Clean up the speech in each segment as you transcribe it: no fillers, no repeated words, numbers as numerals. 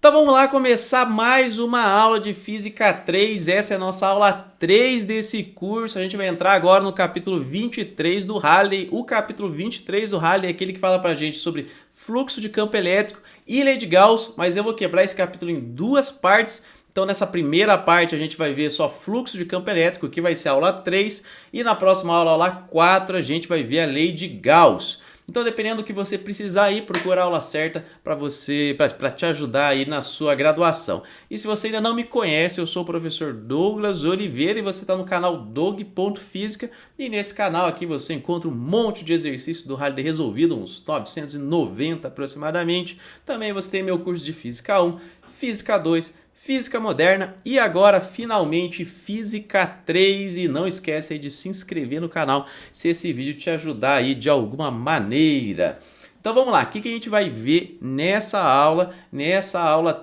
Então vamos lá começar mais uma aula de Física 3, essa é a nossa aula 3 desse curso, a gente vai entrar agora no capítulo 23 do Halley. O capítulo 23 do Halley é aquele que fala pra gente sobre fluxo de campo elétrico e lei de Gauss, mas eu vou quebrar esse capítulo em duas partes. Então nessa primeira parte a gente vai ver só fluxo de campo elétrico, que vai ser a aula 3, e na próxima aula, aula 4, a gente vai ver a lei de Gauss. Então, dependendo do que você precisar aí, procura a aula certa para te ajudar aí na sua graduação. E se você ainda não me conhece, eu sou o professor Douglas Oliveira e você está no canal Dog.Física. E nesse canal aqui você encontra um monte de exercícios do Halley resolvido, uns 990 aproximadamente. Também você tem meu curso de Física 1, Física 2, Física Moderna e agora, finalmente, Física 3. E não esquece aí de se inscrever no canal se esse vídeo te ajudar aí de alguma maneira. Então vamos lá, o que a gente vai ver nessa aula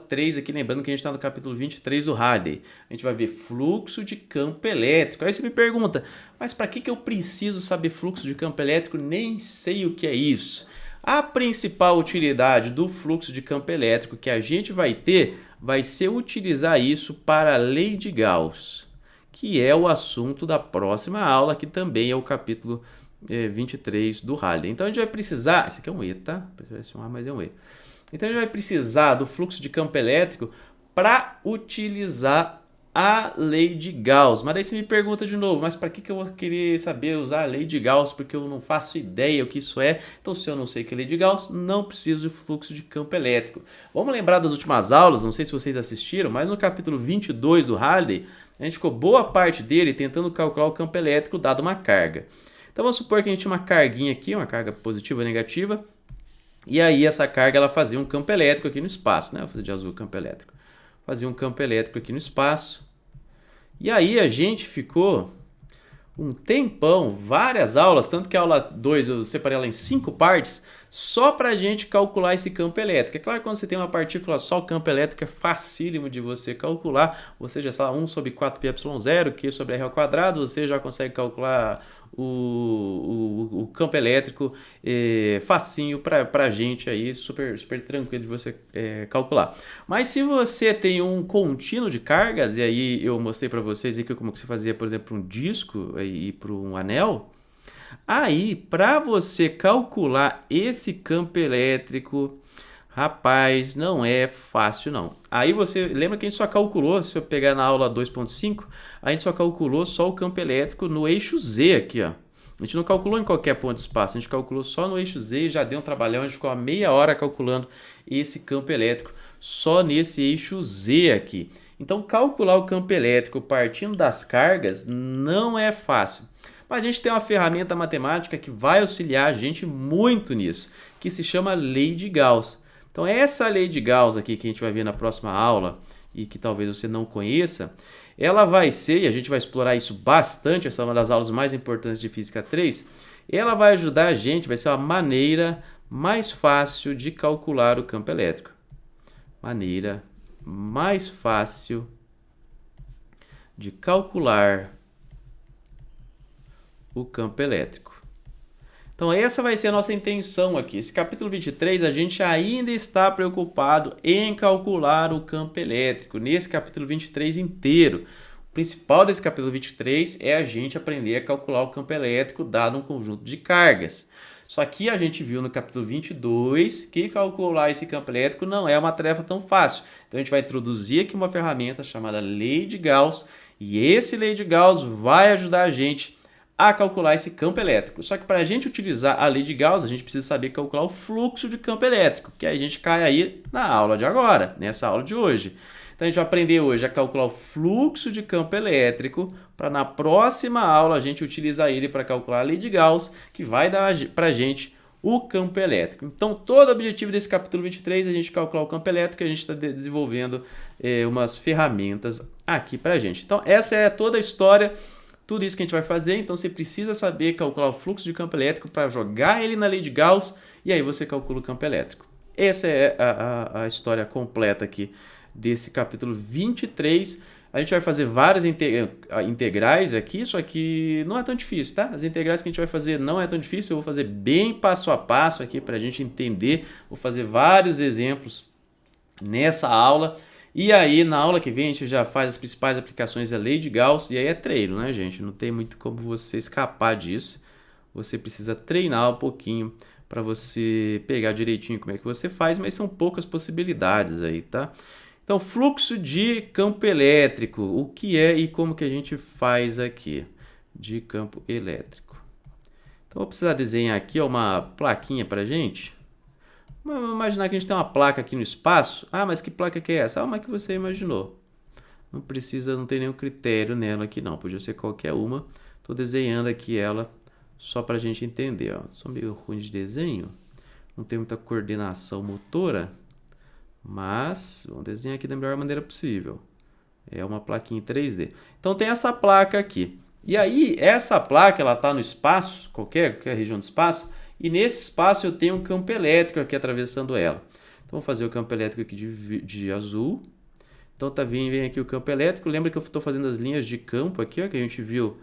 3 aqui, lembrando que a gente está no capítulo 23 do Halley. A gente vai ver fluxo de campo elétrico. Aí você me pergunta, mas para que eu preciso saber fluxo de campo elétrico? Nem sei o que é isso. A principal utilidade do fluxo de campo elétrico que a gente vai ter vai ser utilizar isso para a lei de Gauss, que é o assunto da próxima aula, que também é o capítulo 23 do Halley. Então a gente vai precisar, esse aqui é um E, tá? Parece um A, mas é um E. Então a gente vai precisar do fluxo de campo elétrico para utilizar a lei de Gauss. Mas daí você me pergunta de novo, mas para que eu vou querer saber usar a lei de Gauss? Porque eu não faço ideia o que isso é. Então, se eu não sei o que é lei de Gauss, não preciso de fluxo de campo elétrico. Vamos lembrar das últimas aulas, não sei se vocês assistiram, mas no capítulo 22 do Halley, a gente ficou boa parte dele tentando calcular o campo elétrico dado uma carga. Então, vamos supor que a gente tinha uma carguinha aqui, uma carga positiva ou negativa, e aí essa carga ela fazia um campo elétrico aqui no espaço, né? Vou fazer de azul o campo elétrico. Fazia um campo elétrico aqui no espaço. E aí a gente ficou um tempão, várias aulas, tanto que a aula 2 eu separei ela em 5 partes, só para a gente calcular esse campo elétrico. É claro que quando você tem uma partícula só, o campo elétrico é facílimo de você calcular. Você já sabe 1 sobre 4πε0, Q sobre R ao quadrado, você já consegue calcular o campo elétrico facinho para a gente aí, super tranquilo de você calcular. Mas se você tem um contínuo de cargas, e aí eu mostrei para vocês aqui como que você fazia, por exemplo, um disco e para um anel, aí para você calcular esse campo elétrico, rapaz, não é fácil não. Aí você lembra que a gente só calculou, se eu pegar na aula 2.5, a gente só calculou só o campo elétrico no eixo Z aqui, ó. A gente não calculou em qualquer ponto do espaço, a gente calculou só no eixo Z e já deu um trabalhão, a gente ficou a meia hora calculando esse campo elétrico só nesse eixo Z aqui. Então calcular o campo elétrico partindo das cargas não é fácil. Mas a gente tem uma ferramenta matemática que vai auxiliar a gente muito nisso, que se chama lei de Gauss. Então essa lei de Gauss aqui que a gente vai ver na próxima aula e que talvez você não conheça, ela vai ser, e a gente vai explorar isso bastante, essa é uma das aulas mais importantes de Física 3, ela vai ajudar a gente, vai ser uma maneira mais fácil de calcular o campo elétrico. Maneira mais fácil de calcular o campo elétrico. Então essa vai ser a nossa intenção aqui. Esse capítulo 23 a gente ainda está preocupado em calcular o campo elétrico, nesse capítulo 23 inteiro. O principal desse capítulo 23 é a gente aprender a calcular o campo elétrico dado um conjunto de cargas. Só que a gente viu no capítulo 22 que calcular esse campo elétrico não é uma tarefa tão fácil. Então a gente vai introduzir aqui uma ferramenta chamada lei de Gauss e esse lei de Gauss vai ajudar a gente a calcular esse campo elétrico. Só que para a gente utilizar a lei de Gauss, a gente precisa saber calcular o fluxo de campo elétrico, que aí a gente cai aí na aula de agora, nessa aula de hoje. Então a gente vai aprender hoje a calcular o fluxo de campo elétrico, para na próxima aula a gente utilizar ele para calcular a lei de Gauss, que vai dar para a gente o campo elétrico. Então todo o objetivo desse capítulo 23 é a gente calcular o campo elétrico e a gente está desenvolvendo umas ferramentas aqui para a gente. Então essa é toda a história. Tudo isso que a gente vai fazer, então você precisa saber calcular o fluxo de campo elétrico para jogar ele na lei de Gauss e aí você calcula o campo elétrico. Essa é a história completa aqui desse capítulo 23. A gente vai fazer várias integrais aqui, só que não é tão difícil, tá? As integrais que a gente vai fazer não é tão difícil, eu vou fazer bem passo a passo aqui para a gente entender. Vou fazer vários exemplos nessa aula. E aí, na aula que vem, a gente já faz as principais aplicações da lei de Gauss. E aí é treino, né, gente? Não tem muito como você escapar disso. Você precisa treinar um pouquinho para você pegar direitinho como é que você faz, mas são poucas possibilidades aí, tá? Então, fluxo de campo elétrico, o que é e como que a gente faz aqui de campo elétrico. Então, vou precisar desenhar aqui uma plaquinha para a gente. Vamos imaginar que a gente tem uma placa aqui no espaço. Ah, mas que placa que é essa? Ah, uma que você imaginou. Não precisa, não tem nenhum critério nela aqui não, podia ser qualquer uma. Estou desenhando aqui ela só para a gente entender. Ó. Sou meio ruim de desenho, não tem muita coordenação motora, mas vamos desenhar aqui da melhor maneira possível. É uma plaquinha em 3D. Então tem essa placa aqui. E aí, essa placa, ela está no espaço, qualquer região do espaço, e nesse espaço eu tenho um campo elétrico aqui atravessando ela. Então, vou fazer o campo elétrico aqui de azul. Então, vem aqui o campo elétrico. Lembra que eu estou fazendo as linhas de campo aqui, ó, que a gente viu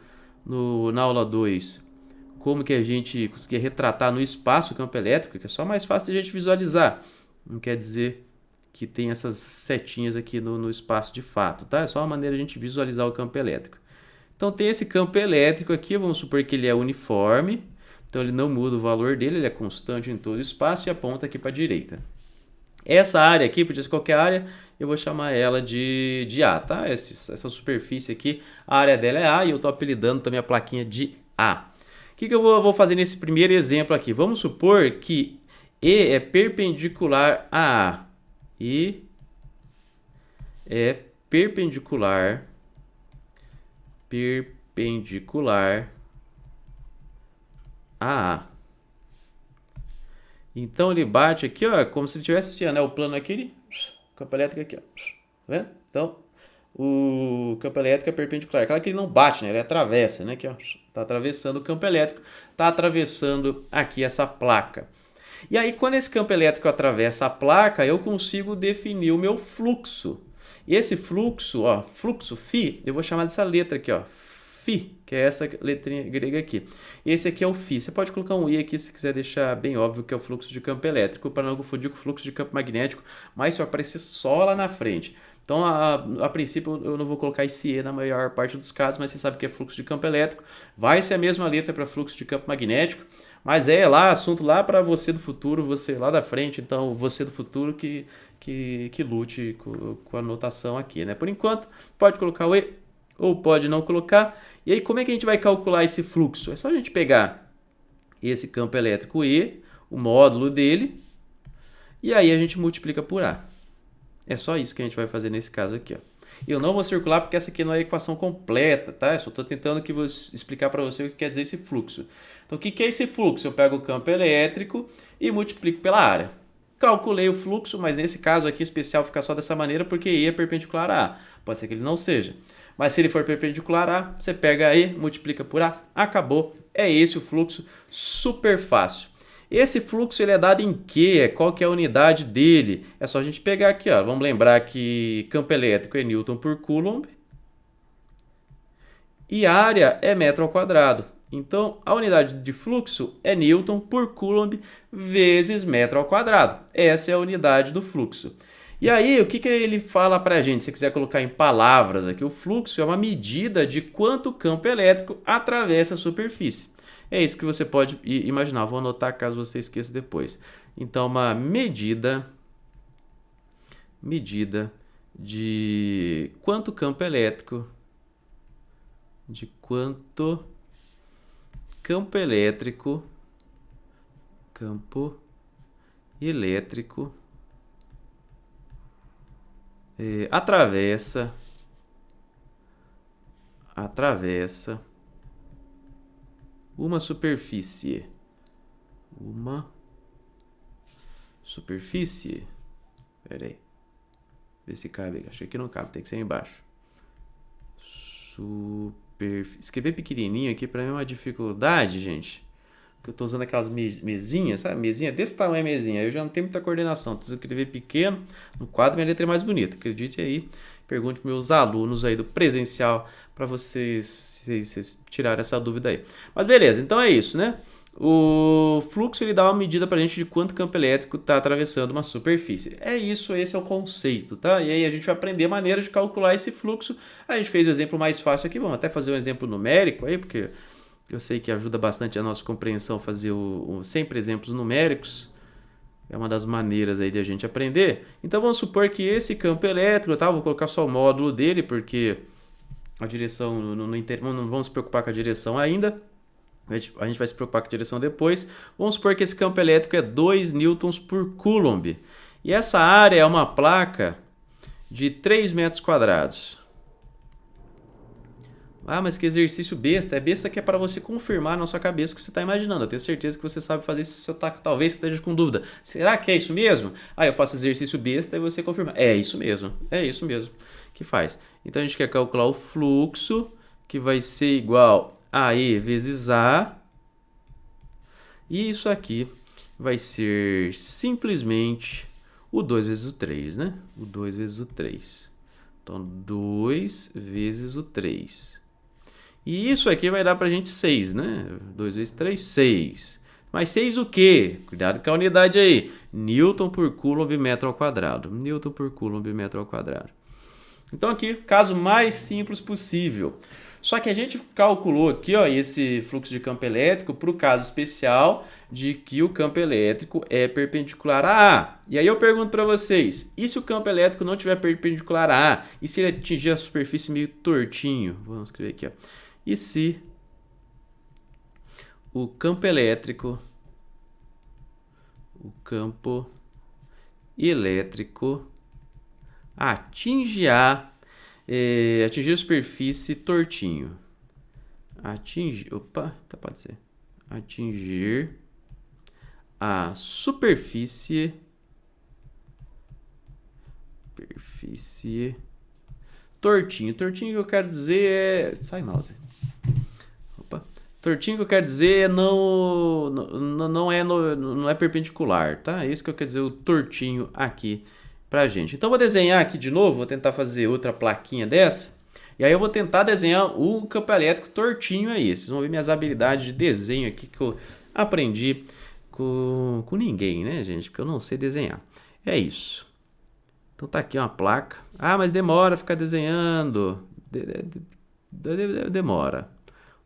na aula 2. Como que a gente conseguia retratar no espaço o campo elétrico, que é só mais fácil de a gente visualizar. Não quer dizer que tem essas setinhas aqui no espaço de fato, tá? É só uma maneira de a gente visualizar o campo elétrico. Então, tem esse campo elétrico aqui, vamos supor que ele é uniforme. Então, ele não muda o valor dele, ele é constante em todo o espaço e aponta aqui para a direita. Essa área aqui, podia ser qualquer área, eu vou chamar ela de A, tá? Essa superfície aqui, a área dela é A e eu estou apelidando também a plaquinha de A. O que eu vou fazer nesse primeiro exemplo aqui? Vamos supor que E é perpendicular a A. E é perpendicular a A. Então ele bate aqui, ó, como se ele tivesse assim, né? O plano aqui, o campo elétrico aqui, ó. Tá vendo? Então, o campo elétrico é perpendicular. Claro que ele não bate, né? Ele atravessa, né? Aqui, ó. Tá atravessando o campo elétrico, tá atravessando aqui essa placa. E aí, quando esse campo elétrico atravessa a placa, eu consigo definir o meu fluxo. E esse fluxo, ó, fluxo φ, eu vou chamar dessa letra aqui, ó, φ, que é essa letrinha grega aqui. Esse aqui é o φ. Você pode colocar um i aqui se quiser deixar bem óbvio que é o fluxo de campo elétrico, para não confundir com o fluxo de campo magnético, mas vai aparecer só lá na frente. Então, a princípio, eu não vou colocar esse E na maior parte dos casos, mas você sabe que é fluxo de campo elétrico. Vai ser a mesma letra para fluxo de campo magnético, mas é lá, assunto lá para você do futuro, você lá da frente, então você do futuro que lute com a notação aqui, né? Por enquanto, pode colocar o E ou pode não colocar. E aí, como é que a gente vai calcular esse fluxo? É só a gente pegar esse campo elétrico E, o módulo dele, e aí a gente multiplica por A. É só isso que a gente vai fazer nesse caso aqui, ó. Eu não vou circular porque essa aqui não é a equação completa, tá? Eu só estou tentando explicar para você o que quer dizer esse fluxo. Então, o que é esse fluxo? Eu pego o campo elétrico e multiplico pela área. Calculei o fluxo, mas nesse caso aqui especial fica só dessa maneira porque E é perpendicular a A. Pode ser que ele não seja. Mas se ele for perpendicular a A, você pega E, multiplica por A, acabou. É esse o fluxo, super fácil. Esse fluxo ele é dado em quê? Qual que é a unidade dele? É só a gente pegar aqui, ó. Vamos lembrar que campo elétrico é Newton por Coulomb e área é metro ao quadrado. Então, a unidade de fluxo é Newton por Coulomb vezes metro ao quadrado. Essa é a unidade do fluxo. E aí, o que ele fala para a gente? Se você quiser colocar em palavras aqui, o fluxo é uma medida de quanto o campo elétrico atravessa a superfície. É isso que você pode imaginar. Vou anotar caso você esqueça depois. Então, uma medida de quanto campo elétrico atravessa uma superfície. Pera aí. Vê se cabe. Achei que não cabe, tem que ser embaixo. Escrever pequenininho aqui para mim é uma dificuldade, gente. Porque eu estou usando aquelas mesinhas, sabe? Mesinha desse tamanho, mesinha. Eu já não tenho muita coordenação. Então, se eu escrever pequeno, no quadro minha letra é mais bonita. Acredite aí. Pergunte para meus alunos aí do presencial para vocês tirarem essa dúvida aí. Mas beleza, então é isso, né? O fluxo ele dá uma medida para a gente de quanto campo elétrico está atravessando uma superfície. É isso, esse é o conceito, tá? E aí a gente vai aprender maneiras de calcular esse fluxo. A gente fez o exemplo mais fácil aqui, vamos até fazer um exemplo numérico aí, porque eu sei que ajuda bastante a nossa compreensão fazer sempre exemplos numéricos. É uma das maneiras aí de a gente aprender. Então vamos supor que esse campo elétrico, tá? Vou colocar só o módulo dele, porque a direção, não vamos se preocupar com a direção ainda. A gente vai se preocupar com a direção depois. Vamos supor que esse campo elétrico é 2 newtons por coulomb. E essa área é uma placa de 3 metros quadrados. Ah, mas que exercício besta. É besta que é para você confirmar na sua cabeça o que você está imaginando. Eu tenho certeza que você sabe fazer isso, talvez esteja com dúvida. Será que é isso mesmo? Ah, eu faço exercício besta e você confirma. É isso mesmo que faz. Então a gente quer calcular o fluxo, que vai ser igual a E vezes A. E isso aqui vai ser simplesmente o 2 vezes o 3, né? O 2 vezes o 3. Então, 2 vezes o 3. E isso aqui vai dar pra gente 6, né? 2 vezes 3, 6. Mas 6 o quê? Cuidado com a unidade aí. Newton por coulomb metro ao quadrado. Newton por coulomb metro ao quadrado. Então aqui, caso mais simples possível. Só que a gente calculou aqui, ó, esse fluxo de campo elétrico para o caso especial de que o campo elétrico é perpendicular a A. E aí eu pergunto para vocês, e se o campo elétrico não tiver perpendicular a A? E se ele atingir a superfície meio tortinho? Vamos escrever aqui, ó. E se o campo elétrico atingir a superfície tortinho. Atingir a superfície tortinho. Tortinho que eu quero dizer é... Sai, mouse. Tortinho que eu quero dizer é não é perpendicular, tá? É isso que eu quero dizer, o tortinho aqui pra gente. Então, vou desenhar aqui de novo, vou tentar fazer outra plaquinha dessa. E aí eu vou tentar desenhar o campo elétrico tortinho aí. Vocês vão ver minhas habilidades de desenho aqui que eu aprendi com ninguém, né, gente? Porque eu não sei desenhar. É isso. Então tá aqui uma placa. Ah, mas demora ficar desenhando. Demora.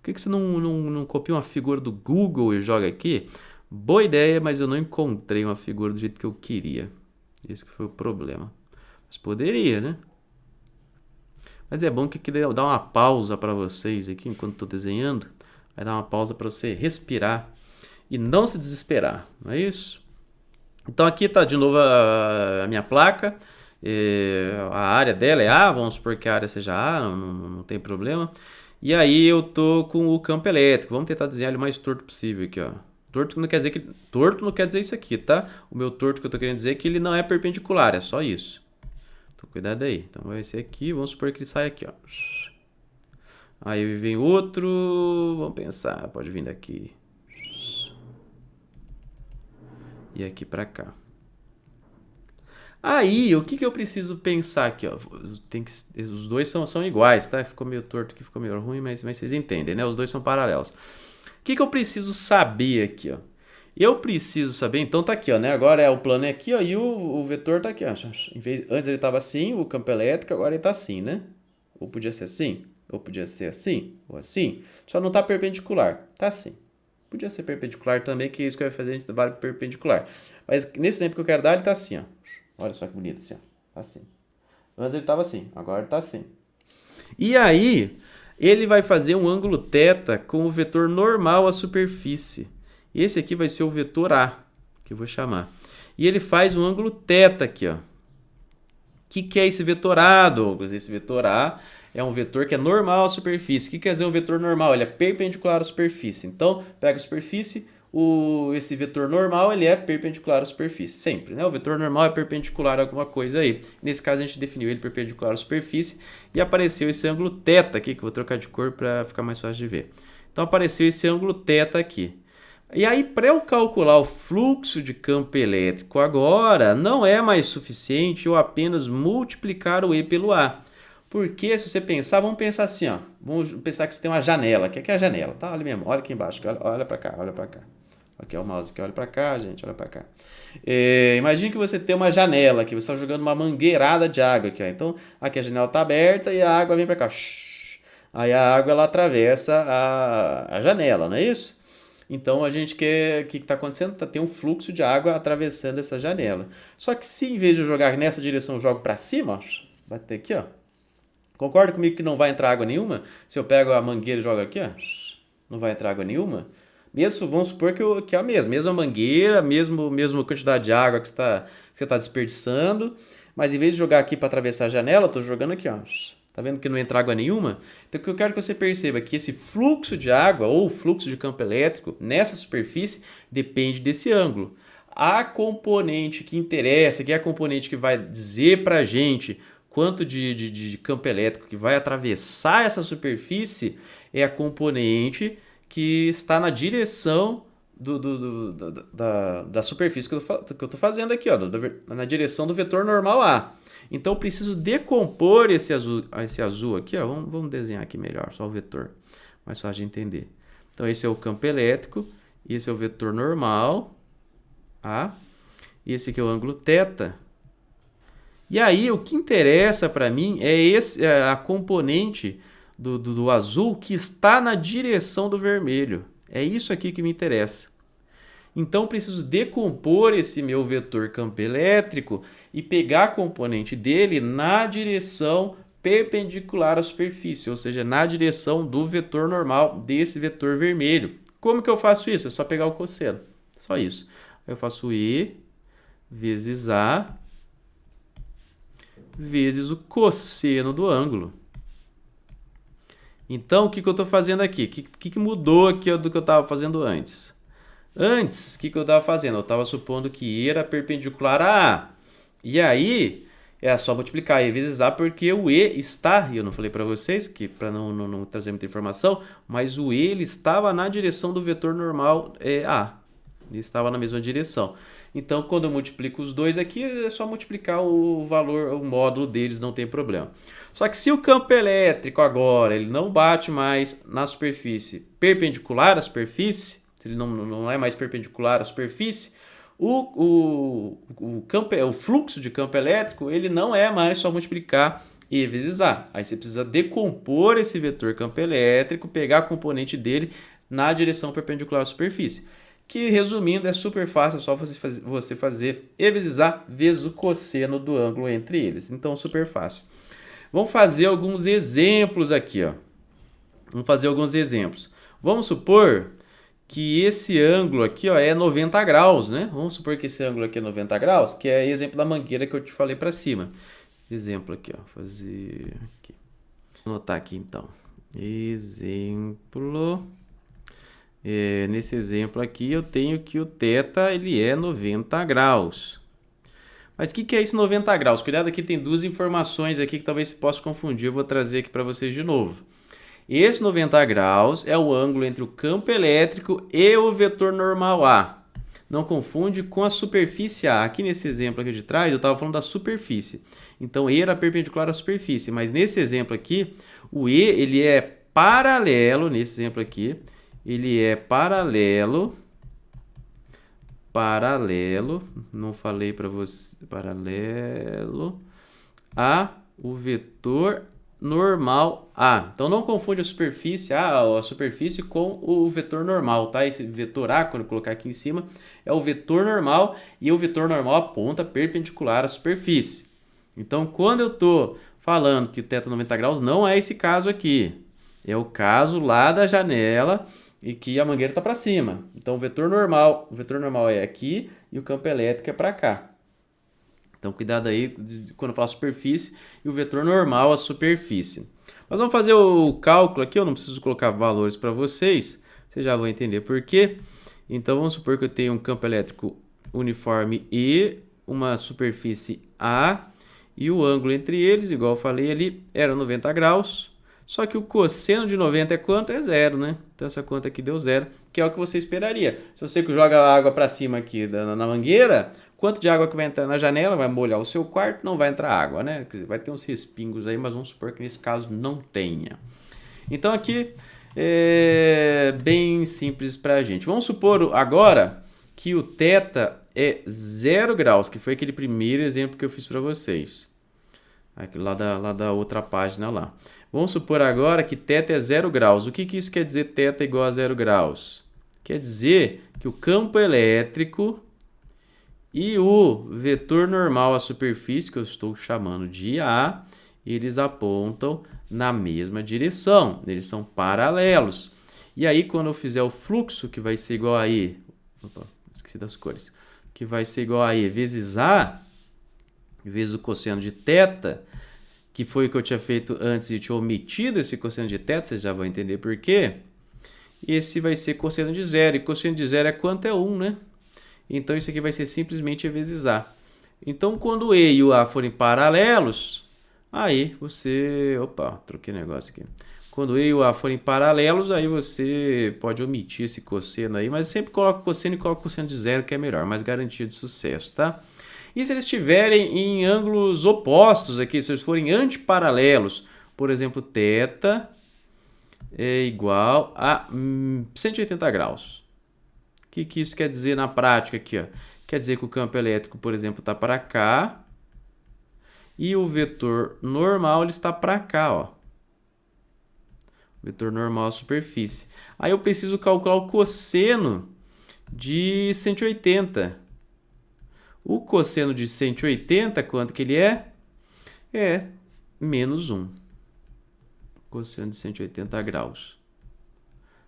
Por que você não copia uma figura do Google e joga aqui? Boa ideia, mas eu não encontrei uma figura do jeito que eu queria. Esse que foi o problema. Mas poderia, né? Mas é bom que aqui dá uma pausa para vocês aqui enquanto estou desenhando. Vai dar uma pausa para você respirar e não se desesperar. Não é isso? Então aqui está de novo a minha placa. A área dela é A. Vamos supor que a área seja A. Não tem problema. E aí eu tô com o campo elétrico. Vamos tentar desenhar ele o mais torto possível aqui, ó. Torto não quer dizer isso aqui, tá? O meu torto que eu tô querendo dizer é que ele não é perpendicular, é só isso. Então cuidado aí. Então vai ser aqui, vamos supor que ele sai aqui, ó. Aí vem outro, vamos pensar, pode vir daqui. E aqui pra cá. Aí, o que eu preciso pensar aqui, ó? Os dois são iguais, tá? Ficou meio torto aqui, ficou meio ruim, mas vocês entendem, né? Os dois são paralelos. O que eu preciso saber aqui, ó? Eu preciso saber, então tá aqui, ó, né? Agora o plano é aqui, ó, e o vetor tá aqui, ó. Antes ele tava assim, o campo elétrico, agora ele tá assim, né? Ou podia ser assim, ou podia ser assim, ou assim. Só não tá perpendicular, tá assim. Podia ser perpendicular também, que é isso que vai fazer a gente dar perpendicular. Mas nesse exemplo que eu quero dar, ele tá assim, ó. Olha só que bonito assim, ó. Tá assim. Antes ele tava assim, agora ele tá assim. E aí, ele vai fazer um ângulo θ com o vetor normal à superfície. Esse aqui vai ser o vetor A, que eu vou chamar. E ele faz um ângulo θ aqui, ó. O que é esse vetor A, Douglas? Esse vetor A é um vetor que é normal à superfície. O que quer dizer um vetor normal? Ele é perpendicular à superfície. Então, pega a superfície, esse vetor normal ele é perpendicular à superfície, sempre, né? O vetor normal é perpendicular a alguma coisa aí. Nesse caso, a gente definiu ele perpendicular à superfície e apareceu esse ângulo θ aqui, que eu vou trocar de cor para ficar mais fácil de ver. Então, apareceu esse ângulo θ aqui. E aí, para eu calcular o fluxo de campo elétrico agora, não é mais suficiente eu apenas multiplicar o E pelo A. Porque se você pensar, vamos pensar assim, ó. Vamos pensar que você tem uma janela. O que é a janela? Tá ali mesmo, olha aqui embaixo. Olha para cá, olha para cá. Aqui é o mouse aqui, olha para cá, gente, olha para cá. Imagine que você tem uma janela aqui, você está jogando uma mangueirada de água aqui, ó. Então, aqui a janela está aberta e a água vem para cá. Aí a água ela atravessa a janela, não é isso? Então a gente quer. O que está acontecendo? Tem um fluxo de água atravessando essa janela. Só que se em vez de eu jogar nessa direção, eu jogo para cima, ó, vai ter aqui, ó. Concorda comigo que não vai entrar água nenhuma? Se eu pego a mangueira e jogo aqui, ó, não vai entrar água nenhuma? Mesmo, vamos supor que é a mesma mangueira, mesma quantidade de água que você está desperdiçando, mas em vez de jogar aqui para atravessar a janela, eu estou jogando aqui, ó. Tá vendo que não entra água nenhuma? Então o que eu quero que você perceba é que esse fluxo de água ou fluxo de campo elétrico nessa superfície depende desse ângulo. A componente que interessa, que é a componente que vai dizer para a gente quanto de campo elétrico que vai atravessar essa superfície, é a componente que está na direção da superfície que eu estou fazendo aqui, ó, na direção do vetor normal A. Então eu preciso decompor esse azul aqui, ó, vamos desenhar aqui melhor, só o vetor, mais fácil de entender. Então esse é o campo elétrico, esse é o vetor normal A, e esse aqui é o ângulo θ. E aí o que interessa para mim é a componente do azul que está na direção do vermelho. É isso aqui que me interessa. Então, eu preciso decompor esse meu vetor campo elétrico e pegar a componente dele na direção perpendicular à superfície, ou seja, na direção do vetor normal desse vetor vermelho. Como que eu faço isso? É só pegar o cosseno. Só isso. Eu faço E vezes A vezes o cosseno do ângulo. Então, o que eu estou fazendo aqui? O que mudou aqui do que eu estava fazendo antes? Antes, o que eu estava fazendo? Eu estava supondo que E era perpendicular a A. E aí, é só multiplicar E vezes A, porque o E está, e eu não falei para vocês, que para não trazer muita informação, mas o E ele estava na direção do vetor normal A. Ele estava na mesma direção. Então, quando eu multiplico os dois aqui, é só multiplicar o valor, o módulo deles, não tem problema. Só que se o campo elétrico agora ele não bate mais na superfície perpendicular à superfície, se ele não é mais perpendicular à superfície, o fluxo de campo elétrico ele não é mais só multiplicar E vezes A. Aí você precisa decompor esse vetor campo elétrico, pegar a componente dele na direção perpendicular à superfície. Que, resumindo, é super fácil, é só você fazer E vezes A vezes o cosseno do ângulo entre eles. Então, super fácil. Vamos fazer alguns exemplos aqui, ó. Vamos fazer alguns exemplos. Vamos supor que esse ângulo aqui, ó, é 90 graus, né? Vamos supor que esse ângulo aqui é 90 graus, que é exemplo da mangueira que eu te falei para cima. Exemplo aqui, ó. Fazer aqui. Vou anotar aqui, então. Exemplo... nesse exemplo aqui eu tenho que o θ ele é 90 graus. Mas o que é isso 90 graus? Cuidado, aqui tem duas informações aqui que talvez se possa confundir. Eu vou trazer aqui para vocês de novo. Esse 90 graus é o ângulo entre o campo elétrico e o vetor normal A. Não confunde com a superfície A. Aqui nesse exemplo aqui de trás eu estava falando da superfície. Então E era perpendicular à superfície. Mas nesse exemplo aqui, o E ele é paralelo, nesse exemplo aqui, ele é paralelo, não falei para você, paralelo a o vetor normal A. Então não confunde a superfície com o vetor normal, tá? Esse vetor A, quando eu colocar aqui em cima, é o vetor normal e o vetor normal aponta perpendicular à superfície. Então quando eu estou falando que o θ 90 graus, não é esse caso aqui. É o caso lá da janela e que a mangueira está para cima. Então o vetor normal é aqui e o campo elétrico é para cá. Então cuidado aí quando eu falo superfície e o vetor normal a superfície. Mas vamos fazer o cálculo aqui, eu não preciso colocar valores para vocês, vocês já vão entender por quê. Então vamos supor que eu tenho um campo elétrico uniforme E, uma superfície A e o ângulo entre eles, igual eu falei ali, era 90 graus. Só que o cosseno de 90 é quanto? É zero, né? Então essa conta aqui deu zero, que é o que você esperaria. Se você joga a água para cima aqui na mangueira, Quanto de água que vai entrar na janela, vai molhar o seu quarto, não vai entrar água, né? Quer dizer, vai ter uns respingos aí, mas vamos supor que nesse caso não tenha. Então aqui é bem simples para a gente. Vamos supor agora que o θ é 0 graus, que foi aquele primeiro exemplo que eu fiz para vocês. Aqui, lá da outra página lá. Vamos supor agora que θ é 0 graus. O que isso quer dizer θ igual a 0 graus? Quer dizer que o campo elétrico e o vetor normal à superfície, que eu estou chamando de A, eles apontam na mesma direção. Eles são paralelos. E aí, quando eu fizer o fluxo, que vai ser igual a E... Opa, esqueci das cores. Que vai ser igual a E vezes A, vezes o cosseno de θ, que foi o que eu tinha feito antes e tinha omitido esse cosseno de θ, vocês já vão entender por quê. Esse vai ser cosseno de zero, e cosseno de zero é quanto? É 1, né? Então, isso aqui vai ser simplesmente E vezes A. Então, quando o E e o A forem paralelos, aí você... Opa, troquei o negócio aqui. Quando o E e o A forem paralelos, aí você pode omitir esse cosseno aí, mas sempre coloca o cosseno e coloca o cosseno de zero, que é melhor, mais garantia de sucesso, tá? E se eles estiverem em ângulos opostos aqui, se eles forem antiparalelos, por exemplo, θ é igual a 180 graus. O que isso quer dizer na prática aqui? Ó? Quer dizer que o campo elétrico, por exemplo, está para cá e o vetor normal ele está para cá. Ó. Vetor normal à superfície. Aí eu preciso calcular o cosseno de 180. O cosseno de 180, quanto que ele é? É menos 1. Cosseno de 180 graus.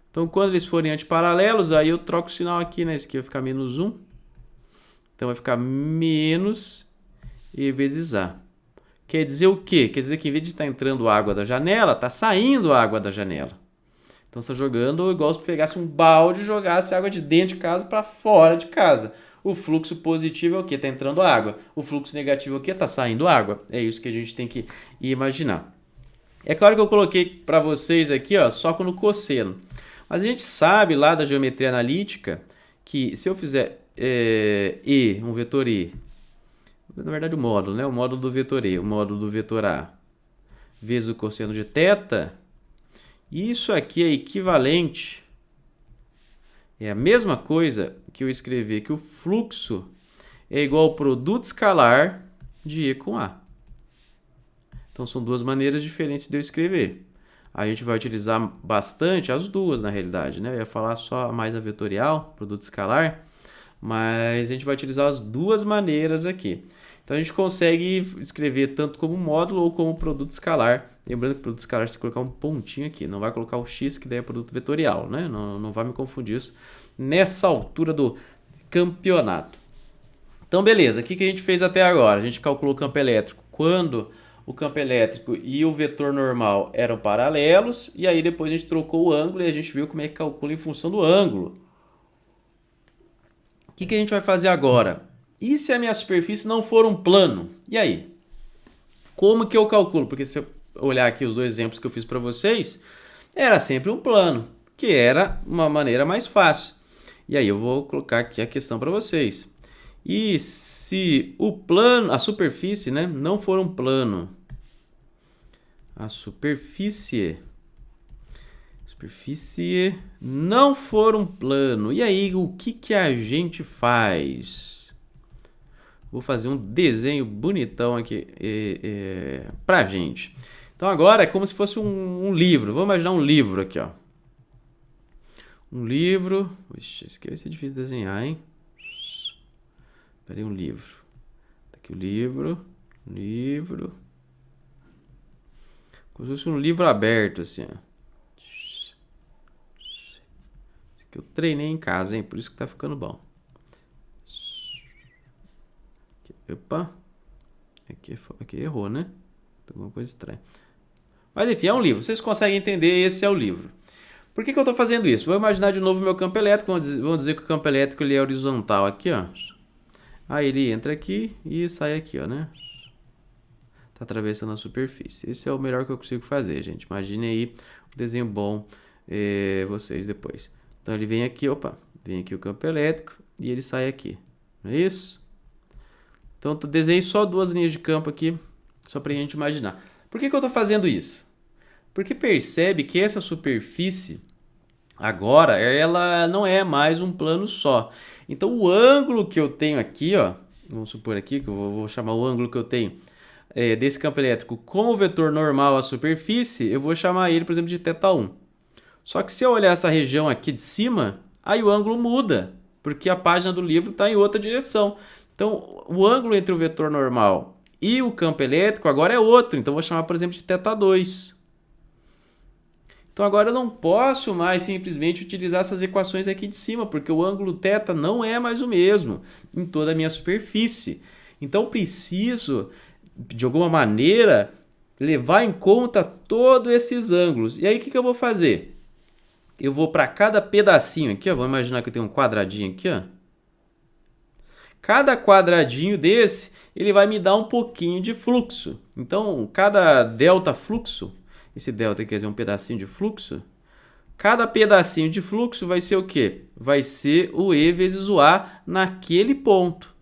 Então, quando eles forem antiparalelos, aí eu troco o sinal aqui, né? Esse aqui vai ficar menos 1. Então, vai ficar menos E vezes A. Quer dizer o quê? Quer dizer que em vez de estar entrando água da janela, está saindo água da janela. Então, você está jogando igual se pegasse um balde e jogasse água de dentro de casa para fora de casa. O fluxo positivo é o quê? Está entrando água. O fluxo negativo é o quê? Está saindo água. É isso que a gente tem que imaginar. É claro que eu coloquei para vocês aqui, ó, só no cosseno. Mas a gente sabe lá da geometria analítica que se eu fizer E, um vetor E, na verdade o módulo, né? O módulo do vetor E, o módulo do vetor A, vezes o cosseno de θ, isso aqui é equivalente, é a mesma coisa que eu escrever que o fluxo é igual ao produto escalar de E com A. Então, são duas maneiras diferentes de eu escrever. A gente vai utilizar bastante as duas, na realidade, né? Eu ia falar só mais a vetorial, produto escalar, mas a gente vai utilizar as duas maneiras aqui. Então, a gente consegue escrever tanto como módulo ou como produto escalar. Lembrando que produto escalar você colocar um pontinho aqui, não vai colocar o x, que daí é produto vetorial, né? Não vai me confundir isso nessa altura do campeonato. Então, beleza. O que a gente fez até agora? A gente calculou o campo elétrico quando o campo elétrico e o vetor normal eram paralelos, e aí depois a gente trocou o ângulo e a gente viu como é que calcula em função do ângulo. O que a gente vai fazer agora? E se a minha superfície não for um plano? E aí? Como que eu calculo? Porque se eu olhar aqui os dois exemplos que eu fiz para vocês, era sempre um plano, que era uma maneira mais fácil. E aí eu vou colocar aqui a questão para vocês. E se o plano, a superfície, né, não for um plano, a superfície não for um plano, e aí o que a gente faz? Vou fazer um desenho bonitão aqui pra gente. Então agora é como se fosse um livro. Vamos imaginar um livro aqui, ó. Um livro. Ixi, isso aqui vai ser difícil de desenhar, hein? Peraí, um livro. Aqui o livro. Livro. Como se fosse um livro aberto, assim, ó. Isso aqui eu treinei em casa, hein? Por isso que tá ficando bom. Opa. Aqui errou, né? Tem alguma coisa estranha. Mas enfim, é um livro. Vocês conseguem entender, esse é o livro. Por que eu estou fazendo isso? Vou imaginar de novo o meu campo elétrico. Vamos dizer que o campo elétrico ele é horizontal aqui, ó. Aí ele entra aqui e sai aqui, ó, né? Tá atravessando a superfície. Esse é o melhor que eu consigo fazer, gente. Imaginem aí um desenho bom vocês depois. Então ele vem aqui, opa. Vem aqui o campo elétrico e ele sai aqui. Não é isso? Então, eu desenhei só 2 linhas de campo aqui, só para a gente imaginar. Por que eu estou fazendo isso? Porque percebe que essa superfície, agora, ela não é mais um plano só. Então, o ângulo que eu tenho aqui, ó, vamos supor aqui, que eu vou chamar o ângulo que eu tenho desse campo elétrico com o vetor normal à superfície, eu vou chamar ele, por exemplo, de θ1. Só que se eu olhar essa região aqui de cima, aí o ângulo muda, porque a página do livro está em outra direção. Então, o ângulo entre o vetor normal e o campo elétrico agora é outro. Então, eu vou chamar, por exemplo, de θ2. Então, agora eu não posso mais simplesmente utilizar essas equações aqui de cima, porque o ângulo θ não é mais o mesmo em toda a minha superfície. Então, eu preciso, de alguma maneira, levar em conta todos esses ângulos. E aí, o que eu vou fazer? Eu vou para cada pedacinho aqui, ó, vamos imaginar que eu tenho um quadradinho aqui, ó. Cada quadradinho desse, ele vai me dar um pouquinho de fluxo. Então, cada delta fluxo, esse delta quer dizer um pedacinho de fluxo, cada pedacinho de fluxo vai ser o quê? Vai ser o E vezes o A naquele ponto.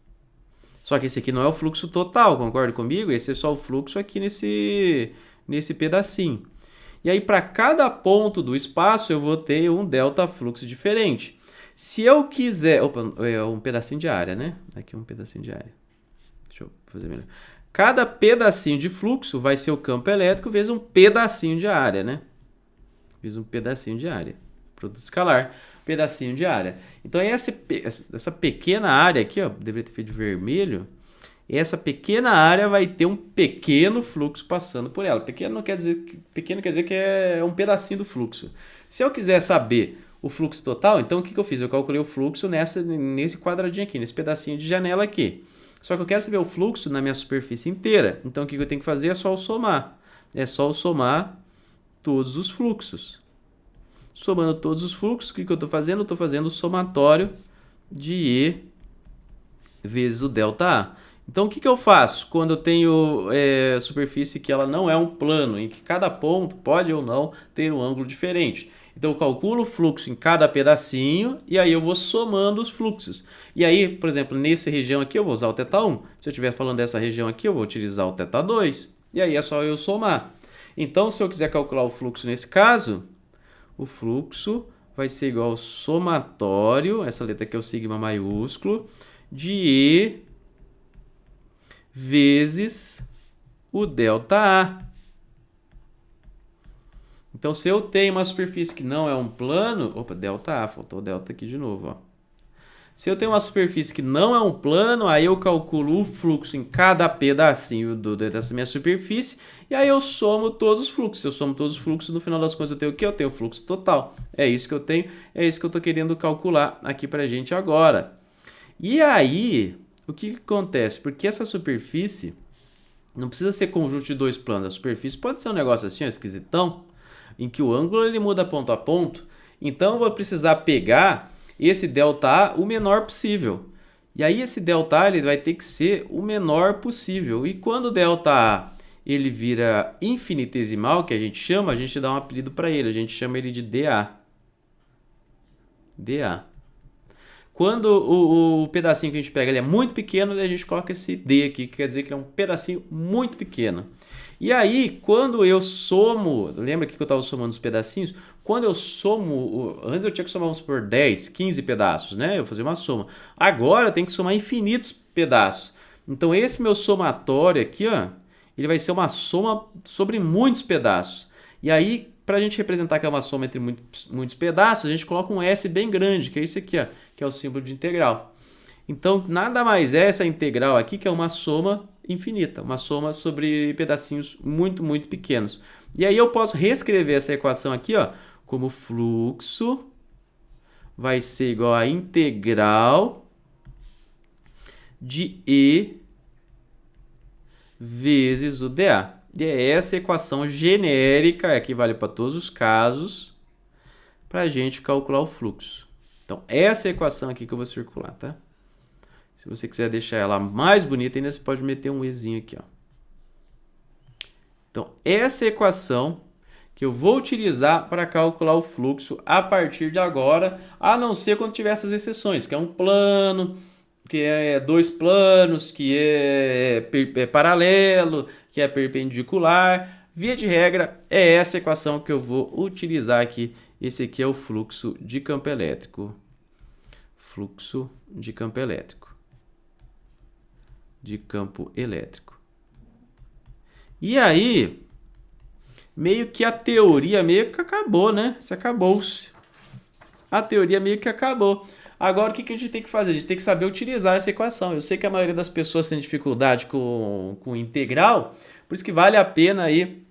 Só que esse aqui não é o fluxo total, concorda comigo? Esse é só o fluxo aqui nesse pedacinho. E aí, para cada ponto do espaço, eu vou ter um delta fluxo diferente. Se eu quiser... Opa, é um pedacinho de área, né? Aqui um pedacinho de área. Deixa eu fazer melhor. Cada pedacinho de fluxo vai ser o campo elétrico vezes um pedacinho de área, né? Vezes um pedacinho de área. Produto escalar, pedacinho de área. Então, essa pequena área aqui, ó, deveria ter feito de vermelho. Essa pequena área vai ter um pequeno fluxo passando por ela. Pequeno quer dizer que é um pedacinho do fluxo. Se eu quiser saber o fluxo total, então o que eu fiz? Eu calculei o fluxo nesse quadradinho aqui, nesse pedacinho de janela aqui. Só que eu quero saber o fluxo na minha superfície inteira. Então o que eu tenho que fazer é só eu somar. É só eu somar todos os fluxos. Somando todos os fluxos, o que eu estou fazendo? Eu estou fazendo o somatório de E vezes o ΔA. Então, o que eu faço quando eu tenho superfície que ela não é um plano, em que cada ponto pode ou não ter um ângulo diferente? Então, eu calculo o fluxo em cada pedacinho e aí eu vou somando os fluxos. E aí, por exemplo, nessa região aqui eu vou usar o θ1. Se eu estiver falando dessa região aqui, eu vou utilizar o θ2. E aí é só eu somar. Então, se eu quiser calcular o fluxo nesse caso, o fluxo vai ser igual ao somatório, essa letra aqui é o sigma maiúsculo, de E vezes o ΔA. Então, se eu tenho uma superfície que não é um plano... Opa, ΔA, faltou o delta aqui de novo, ó. Se eu tenho uma superfície que não é um plano, aí eu calculo o fluxo em cada pedacinho dessa minha superfície e aí eu somo todos os fluxos. Se eu somo todos os fluxos, no final das contas eu tenho o quê? Eu tenho o fluxo total. É isso que eu tenho, é isso que eu estou querendo calcular aqui pra gente agora. E aí, o que acontece? Porque essa superfície não precisa ser conjunto de 2 planos. A superfície pode ser um negócio assim, ó, esquisitão, em que o ângulo ele muda ponto a ponto. Então eu vou precisar pegar esse ΔA o menor possível. E aí esse ΔA ele vai ter que ser o menor possível. E quando o ΔA ele vira infinitesimal, que a gente dá um apelido para ele, a gente chama ele de dA. dA. Quando o pedacinho que a gente pega ele é muito pequeno, a gente coloca esse D aqui, que quer dizer que é um pedacinho muito pequeno. E aí, quando eu somo, lembra que eu estava somando os pedacinhos? Quando eu somo, antes eu tinha que somar, vamos supor, 10, 15 pedaços, né? Eu fazia uma soma. Agora eu tenho que somar infinitos pedaços. Então esse meu somatório aqui, ó, ele vai ser uma soma sobre muitos pedaços. E aí, para a gente representar que é uma soma entre muitos pedaços, a gente coloca um S bem grande, que é isso aqui, ó, que é o símbolo de integral. Então, nada mais é essa integral aqui, que é uma soma infinita, uma soma sobre pedacinhos muito, muito pequenos. E aí eu posso reescrever essa equação aqui, ó, como fluxo vai ser igual a integral de E vezes o dA. E é essa equação genérica, que vale para todos os casos, para a gente calcular o fluxo. Então, essa equação aqui que eu vou circular, tá? Se você quiser deixar ela mais bonita, ainda você pode meter um Ezinho aqui, ó. Então, essa equação que eu vou utilizar para calcular o fluxo a partir de agora, a não ser quando tiver essas exceções, que é um plano, que é dois planos, que é paralelo, que é perpendicular. Via de regra, é essa equação que eu vou utilizar aqui. Esse aqui é o fluxo de campo elétrico. Fluxo de campo elétrico. De campo elétrico. E aí, meio que a teoria meio que acabou, né? Se acabou-se. A teoria meio que acabou. Agora, o que a gente tem que fazer? A gente tem que saber utilizar essa equação. Eu sei que a maioria das pessoas tem dificuldade com integral, por isso que vale a pena aí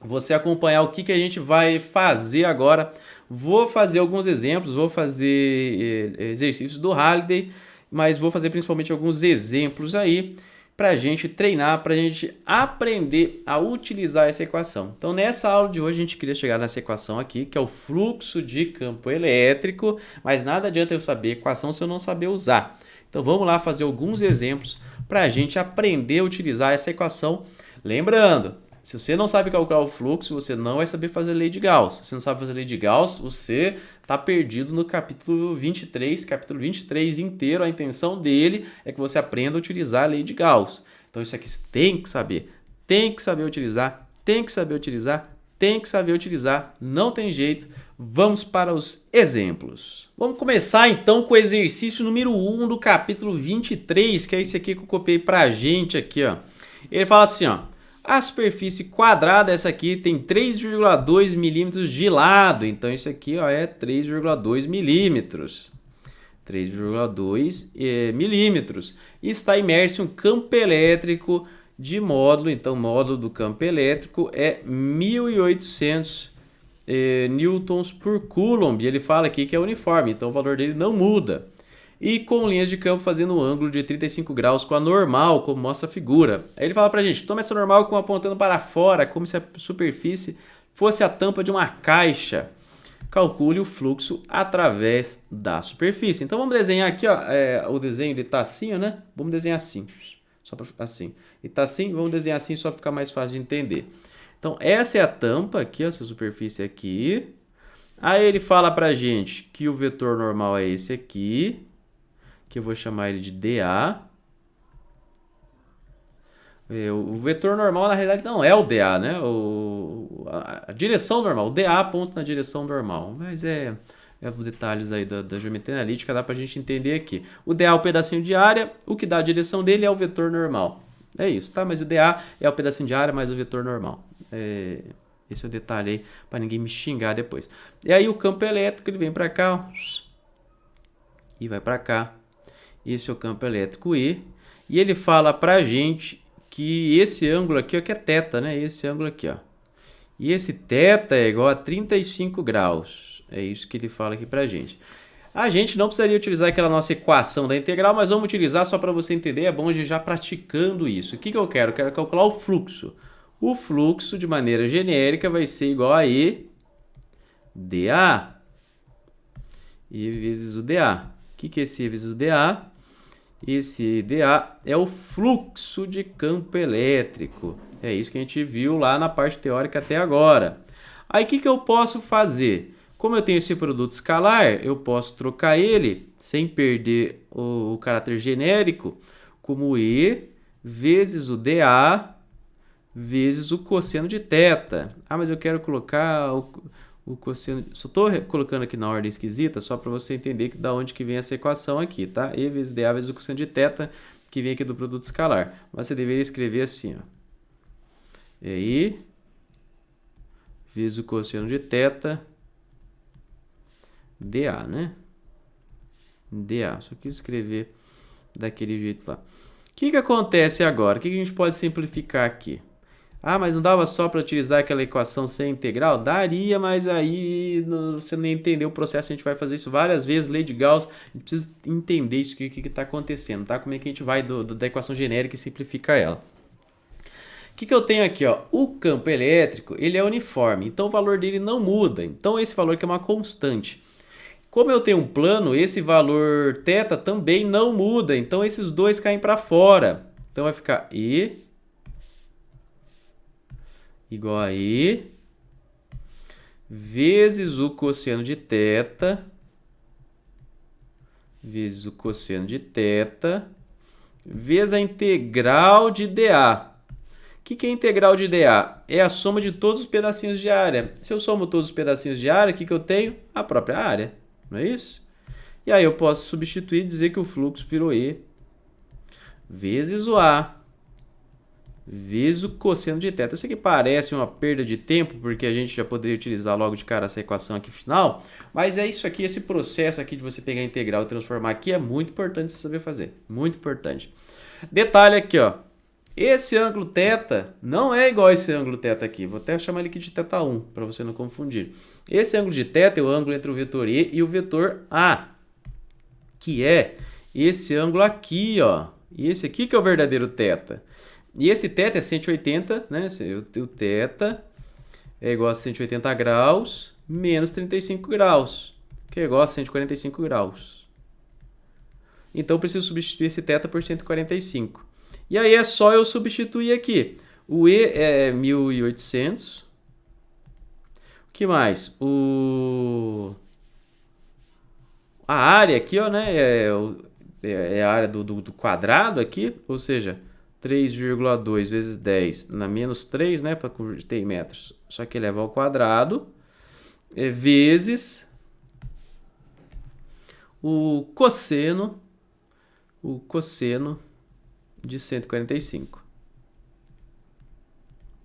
você acompanhar o que a gente vai fazer agora. Vou fazer alguns exemplos, vou fazer exercícios do Halliday, mas vou fazer principalmente alguns exemplos aí para a gente treinar, para a gente aprender a utilizar essa equação. Então, nessa aula de hoje, a gente queria chegar nessa equação aqui, que é o fluxo de campo elétrico, mas nada adianta eu saber equação se eu não saber usar. Então, vamos lá fazer alguns exemplos para a gente aprender a utilizar essa equação. Lembrando, se você não sabe calcular o fluxo, você não vai saber fazer lei de Gauss. Se você não sabe fazer lei de Gauss, você está perdido no capítulo 23. Capítulo 23 inteiro, a intenção dele é que você aprenda a utilizar a lei de Gauss. Então isso aqui você tem que saber. Tem que saber utilizar, tem que saber utilizar, tem que saber utilizar. Não tem jeito. Vamos para os exemplos. Vamos começar então com o exercício número 1 do capítulo 23, que é esse aqui que eu copiei para a gente aqui, ó. Ele fala assim, ó. A superfície quadrada, essa aqui, tem 3,2 milímetros de lado. Então, isso aqui ó, é 3,2 milímetros. 3,2 milímetros. E está imerso em um campo elétrico de módulo. Então, o módulo do campo elétrico é 1.800 newtons por coulomb. E ele fala aqui que é uniforme, então o valor dele não muda. E com linhas de campo fazendo um ângulo de 35 graus com a normal, como mostra a figura. Aí ele fala pra gente, toma essa normal com apontando para fora, como se a superfície fosse a tampa de uma caixa. Calcule o fluxo através da superfície. Então vamos desenhar aqui, ó, o desenho ele tá assim, né? Vamos desenhar assim, só para assim. E tá assim, vamos desenhar assim só para ficar mais fácil de entender. Então essa é a tampa aqui, essa superfície aqui. Aí ele fala pra gente que o vetor normal é esse aqui, que eu vou chamar ele de dA. O vetor normal, na realidade, não é o dA, né? A direção normal. O dA aponta na direção normal. Mas os detalhes aí da geometria analítica, dá pra gente entender aqui. O dA é o pedacinho de área, o que dá a direção dele é o vetor normal. É isso, tá? Mas o dA é o pedacinho de área mais o vetor normal. Esse é o detalhe aí, para ninguém me xingar depois. E aí o campo elétrico, ele vem para cá, ó, e vai para cá. Esse é o campo elétrico E. E ele fala pra gente que esse ângulo aqui, ó, que é θ, né? Esse ângulo aqui, ó. E esse θ é igual a 35 graus. É isso que ele fala aqui pra gente. A gente não precisaria utilizar aquela nossa equação da integral, mas vamos utilizar só para você entender. É bom a gente já praticando isso. O que eu quero? Eu quero calcular o fluxo. O fluxo, de maneira genérica, vai ser igual a E dA. E vezes o dA. O que é esse E vezes o dA? Esse dA é o fluxo de campo elétrico. É isso que a gente viu lá na parte teórica até agora. Aí o que eu posso fazer? Como eu tenho esse produto escalar, eu posso trocar ele, sem perder o caráter genérico, como E vezes o dA vezes o cosseno de θ. Ah, mas eu quero colocar o cosseno... Só estou colocando aqui na ordem esquisita, só para você entender da onde que vem essa equação aqui, tá? E vezes dA vezes o cosseno de θ, que vem aqui do produto escalar. Mas você deveria escrever assim, ó. E aí, vezes o cosseno de θ, dA, né? dA. Só quis escrever daquele jeito lá. O que acontece agora? O que a gente pode simplificar aqui? Ah, mas não dava só para utilizar aquela equação sem integral? Daria, mas aí você não entendeu o processo. A gente vai fazer isso várias vezes, lei de Gauss. A gente precisa entender isso, o que está acontecendo, tá? Como é que a gente vai da equação genérica e simplifica ela. O que eu tenho aqui, ó? O campo elétrico, ele é uniforme, então o valor dele não muda. Então esse valor aqui é uma constante. Como eu tenho um plano, esse valor θ também não muda. Então esses dois caem para fora. Então vai ficar E igual a E vezes o cosseno de θ vezes o cosseno de θ, vezes a integral de dA. O que é a integral de dA? É a soma de todos os pedacinhos de área. Se eu somo todos os pedacinhos de área, o que eu tenho? A própria área, não é isso? E aí eu posso substituir e dizer que o fluxo virou E vezes o A vezes o cosseno de θ. Eu sei que parece uma perda de tempo, porque a gente já poderia utilizar logo de cara essa equação aqui final, mas é isso aqui, esse processo aqui de você pegar a integral e transformar aqui é muito importante você saber fazer, muito importante. Detalhe aqui, ó, esse ângulo θ não é igual a esse ângulo θ aqui, vou até chamar ele aqui de θ1, para você não confundir. Esse ângulo de θ é o ângulo entre o vetor E e o vetor A, que é esse ângulo aqui, ó, e esse aqui que é o verdadeiro θ. E esse θ é 180, né? O θ é igual a 180 graus menos 35 graus, que é igual a 145 graus. Então, eu preciso substituir esse θ por 145. E aí é só eu substituir aqui. O E é 1.800. O que mais? A área aqui, ó, né? É a área do quadrado aqui, ou seja, 3,2 vezes 10 na menos 3, né, para converter em metros, só que eleva ao quadrado, vezes o cosseno de 145.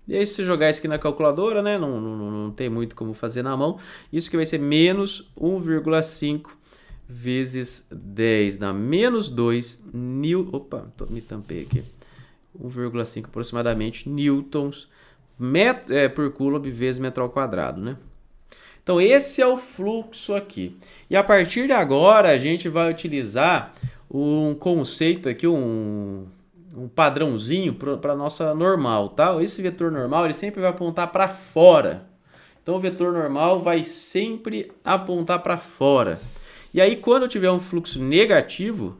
E aí, se você jogar isso aqui na calculadora, né, não tem muito como fazer na mão, isso que vai ser menos 1,5 vezes 10 na menos 2 me tampei aqui. 1,5 aproximadamente newtons por coulomb vezes metro ao quadrado, né? Então, esse é o fluxo aqui. E a partir de agora, a gente vai utilizar um conceito aqui, um padrãozinho para a nossa normal, tá? Esse vetor normal, ele sempre vai apontar para fora. Então, o vetor normal vai sempre apontar para fora. E aí, quando eu tiver um fluxo negativo,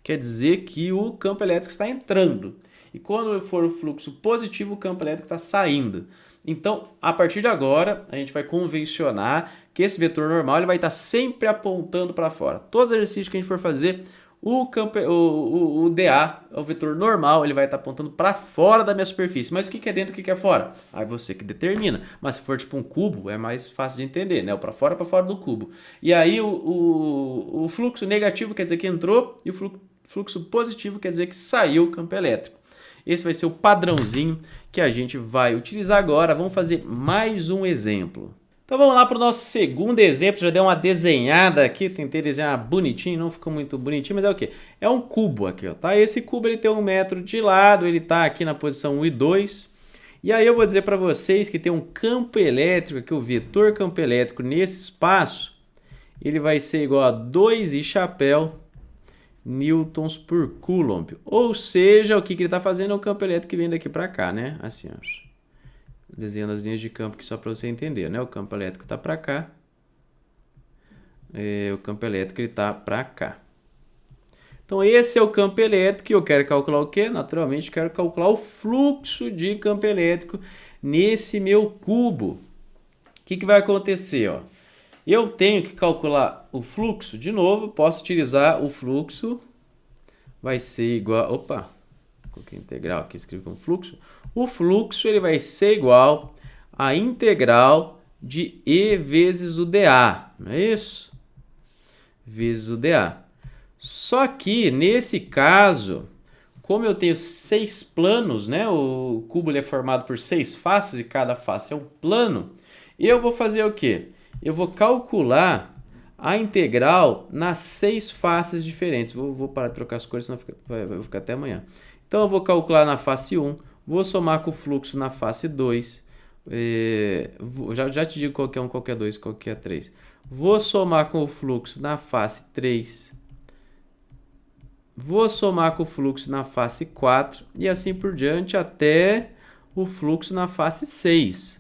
quer dizer que o campo elétrico está entrando. E quando for o fluxo positivo, o campo elétrico está saindo. Então, a partir de agora, a gente vai convencionar que esse vetor normal ele vai estar sempre apontando para fora. Todos os exercícios que a gente for fazer, o dA, o vetor normal, ele vai estar apontando para fora da minha superfície. Mas o que é dentro e o que é fora? Aí você que determina. Mas se for tipo um cubo, é mais fácil de entender, né? O para fora do cubo. E aí o fluxo negativo quer dizer que entrou e o fluxo positivo quer dizer que saiu o campo elétrico. Esse vai ser o padrãozinho que a gente vai utilizar agora. Vamos fazer mais um exemplo. Então vamos lá para o nosso segundo exemplo. Já dei uma desenhada aqui, tentei desenhar bonitinho, não ficou muito bonitinho, mas é o quê? É um cubo aqui, ó, tá? Esse cubo ele tem 1 metro de lado, ele está aqui na posição 1 e 2. E aí eu vou dizer para vocês que tem um campo elétrico aqui, o vetor campo elétrico nesse espaço, ele vai ser igual a 2 e chapéu newtons por coulomb. Ou seja, o que ele está fazendo é o campo elétrico que vem daqui para cá, né? Assim, ó. Desenhando as linhas de campo aqui só para você entender, né? O campo elétrico está para cá. O campo elétrico está para cá. Então, esse é o campo elétrico. Eu quero calcular o quê? Naturalmente, quero calcular o fluxo de campo elétrico nesse meu cubo. O que vai acontecer, ó? Eu tenho que calcular o fluxo. De novo, posso utilizar o fluxo. Vai ser igual... Opa! Coloquei integral aqui, escrevi como fluxo. O fluxo ele vai ser igual à integral de E vezes o dA. Não é isso? Vezes o dA. Só que, nesse caso, como eu tenho 6 planos, né? O cubo ele é formado por 6 faces e cada face é um plano. Eu vou fazer o quê? Eu vou calcular a integral nas 6 faces diferentes. Vou parar de trocar as cores, senão vai ficar até amanhã. Então, eu vou calcular na face 1, vou somar com o fluxo na face 2. Já te digo qual que é 1, qual que é 2, qual que é 3. Vou somar com o fluxo na face 3. Vou somar com o fluxo na face 4 e assim por diante até o fluxo na face 6.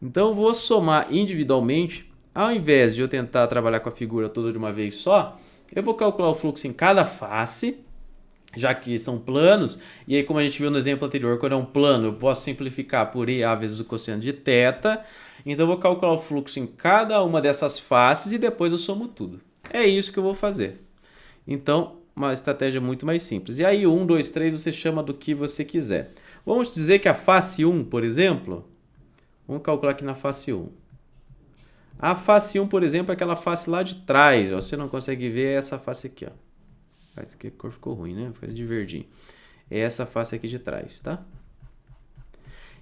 Então, vou somar individualmente. Ao invés de eu tentar trabalhar com a figura toda de uma vez só, eu vou calcular o fluxo em cada face, já que são planos. E aí, como a gente viu no exemplo anterior, quando é um plano, eu posso simplificar por EA vezes o cosseno de θ. Então, eu vou calcular o fluxo em cada uma dessas faces e depois eu somo tudo. É isso que eu vou fazer. Então, uma estratégia muito mais simples. E aí, 1, 2, 3, você chama do que você quiser. Vamos dizer que a face 1, por exemplo, vamos calcular aqui na face 1. A face 1, por exemplo, é aquela face lá de trás. Ó. Você não consegue ver essa face aqui. Ó. Essa aqui a cor ficou ruim, né? Faz de verdinho. É essa face aqui de trás, tá?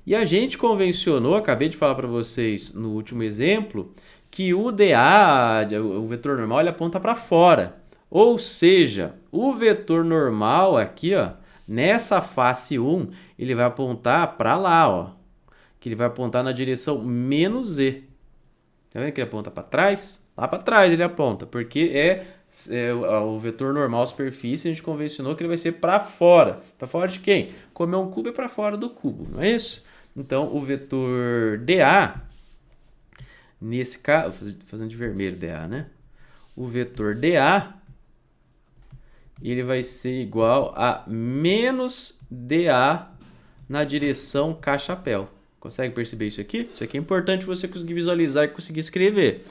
E a gente convencionou, acabei de falar para vocês no último exemplo, que o DA, o vetor normal, ele aponta para fora. Ou seja, o vetor normal aqui, ó, nessa face 1, ele vai apontar para lá, ó. Que ele vai apontar na direção menos Z. Tá vendo que ele aponta para trás? Lá para trás ele aponta, porque é o vetor normal superfície, a gente convencionou que ele vai ser para fora. Para fora de quem? Como é um cubo, é para fora do cubo, não é isso? Então, o vetor DA, nesse caso, fazendo de vermelho DA, né? O vetor DA, ele vai ser igual a menos DA na direção K-chapéu. Consegue perceber isso aqui? Isso aqui é importante você conseguir visualizar e conseguir escrever.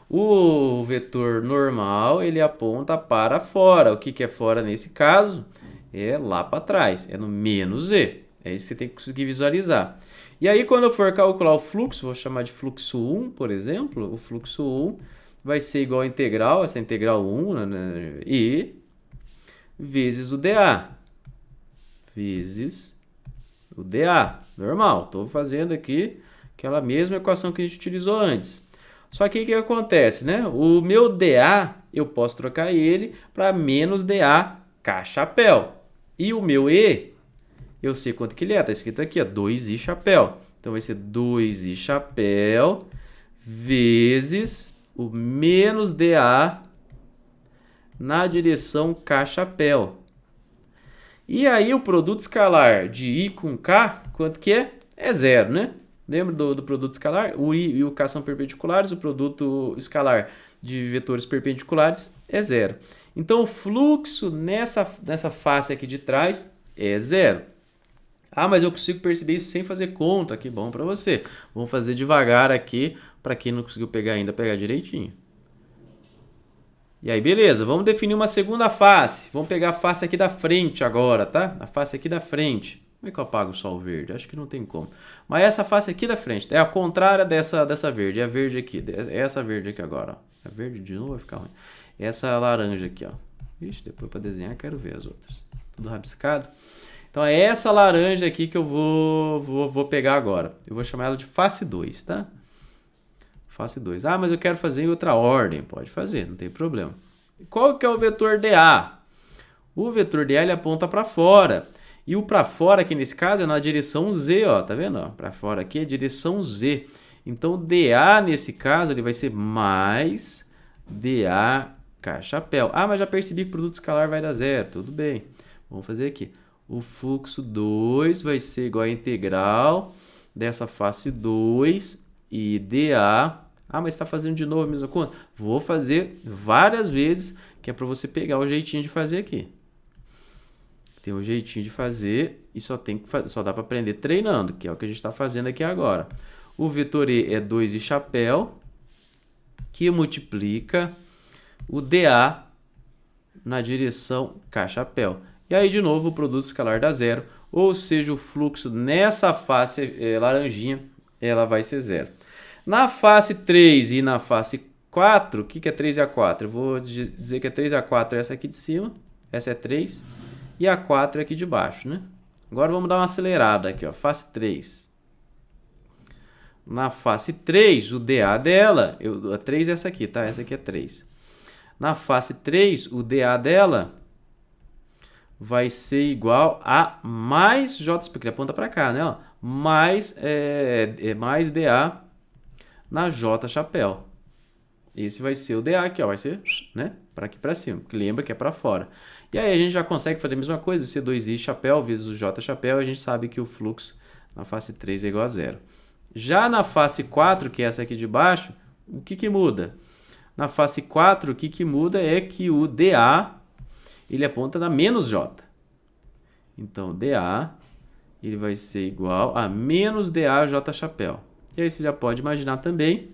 O vetor normal, ele aponta para fora. O que é fora nesse caso? É lá para trás, é no menos Z. É isso que você tem que conseguir visualizar. E aí, quando eu for calcular o fluxo, vou chamar de fluxo 1, por exemplo, o fluxo 1 vai ser igual a integral, essa integral 1, né, e vezes o dA. Vezes o dA. Normal, estou fazendo aqui aquela mesma equação que a gente utilizou antes. Só que o que acontece, né? O meu dA, eu posso trocar ele para menos dA K-chapéu. E o meu E, eu sei quanto que ele é, está escrito aqui, ó, 2i chapéu. Então, vai ser 2i chapéu vezes o menos dA na direção K chapéu. E aí, o produto escalar de I com K, quanto que é? É zero, né? Lembra do produto escalar? O I e o K são perpendiculares, o produto escalar de vetores perpendiculares é zero. Então, o fluxo nessa face aqui de trás é zero. Ah, mas eu consigo perceber isso sem fazer conta. Que bom para você. Vamos fazer devagar aqui, para quem não conseguiu pegar ainda, pegar direitinho. E aí, beleza. Vamos definir uma segunda face. Vamos pegar a face aqui da frente agora, tá? A face aqui da frente. Como é que eu apago só o verde? Acho que não tem como. Mas essa face aqui da frente é a contrária dessa verde. É a verde aqui. É essa verde aqui agora, ó. A verde de novo vai ficar ruim. Essa laranja aqui, ó. Ixi, depois para desenhar quero ver as outras. Tudo rabiscado. Então, é essa laranja aqui que eu vou pegar agora. Eu vou chamar ela de face 2, tá? Face 2. Ah, mas eu quero fazer em outra ordem. Pode fazer, não tem problema. Qual que é o vetor dA? O vetor dA, ele aponta para fora. E o para fora aqui nesse caso é na direção Z, ó. Tá vendo? Para fora aqui é direção Z. Então, dA nesse caso, ele vai ser mais dA K-chapéu. Ah, mas já percebi que o produto escalar vai dar zero. Tudo bem. Vamos fazer aqui. O fluxo 2 vai ser igual a integral dessa face 2 e dA. Ah, mas está fazendo de novo a mesma conta? Vou fazer várias vezes, que é para você pegar o jeitinho de fazer aqui. Tem um jeitinho de fazer e só dá para aprender treinando, que é o que a gente está fazendo aqui agora. O vetor E é 2i chapéu, que multiplica o dA na direção K chapéu. E aí, de novo, o produto escalar dá zero, ou seja, o fluxo nessa face laranjinha, ela vai ser zero. Na face 3 e na face 4, o que é 3 e a 4? Eu vou dizer que a 3 e a 4 é essa aqui de cima, essa é 3, e a 4 é aqui de baixo, né? Agora vamos dar uma acelerada aqui, ó, face 3. Na face 3, o dA dela, a 3 é essa aqui, tá? Essa aqui é 3. Na face 3, o dA dela vai ser igual a mais J, porque ele aponta para cá, né? Ó, mais dA na J chapéu. Esse vai ser o dA aqui, ó, vai ser, né, para aqui para cima, porque lembra que é para fora. E aí a gente já consegue fazer a mesma coisa, vai ser 2i chapéu vezes o J chapéu, a gente sabe que o fluxo na face 3 é igual a zero. Já na face 4, que é essa aqui de baixo, o que muda? Na face 4, o que muda é que o dA, ele aponta na menos J. Então, dA, ele vai ser igual a menos dA J chapéu. E aí você já pode imaginar também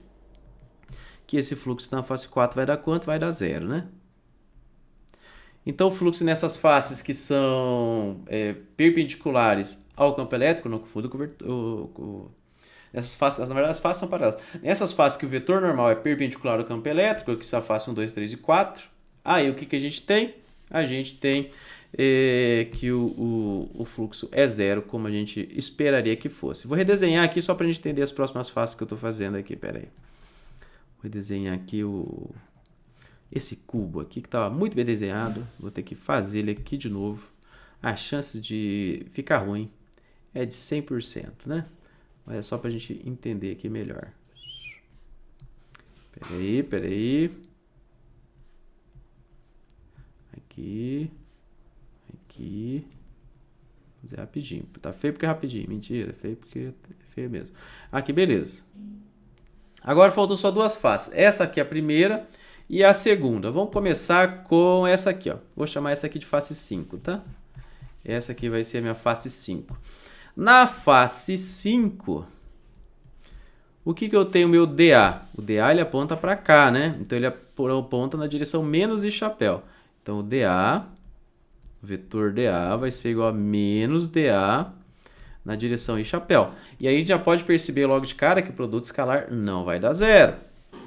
que esse fluxo na face 4 vai dar quanto? Vai dar zero, né? Então, o fluxo nessas faces que são perpendiculares ao campo elétrico, não confunda com nessas faces, na verdade, as faces são paralelas. Nessas faces que o vetor normal é perpendicular ao campo elétrico, que são a face 1, 2, 3 e 4, aí o que a gente tem? A gente tem que o fluxo é zero, como a gente esperaria que fosse. Vou redesenhar aqui só para a gente entender as próximas faces que eu estou fazendo aqui. Pera aí. Vou redesenhar aqui esse cubo aqui, que estava muito bem desenhado. Vou ter que fazer ele aqui de novo. A chance de ficar ruim é de 100%, né? Mas é só para a gente entender aqui melhor. Pera aí. Aqui. Vou fazer rapidinho. Tá feio porque é rapidinho. Mentira, feio porque é feio mesmo. Aqui, beleza. Agora faltam só duas faces. Essa aqui é a primeira e a segunda. Vamos começar com essa aqui, ó. Vou chamar essa aqui de face 5, tá? Essa aqui vai ser a minha face 5. Na face 5, o que eu tenho meu dA? O dA ele aponta para cá, né? Então ele aponta na direção menos I chapéu. Então o dA, o vetor dA vai ser igual a menos dA na direção I chapéu. E aí a gente já pode perceber logo de cara que o produto escalar não vai dar zero.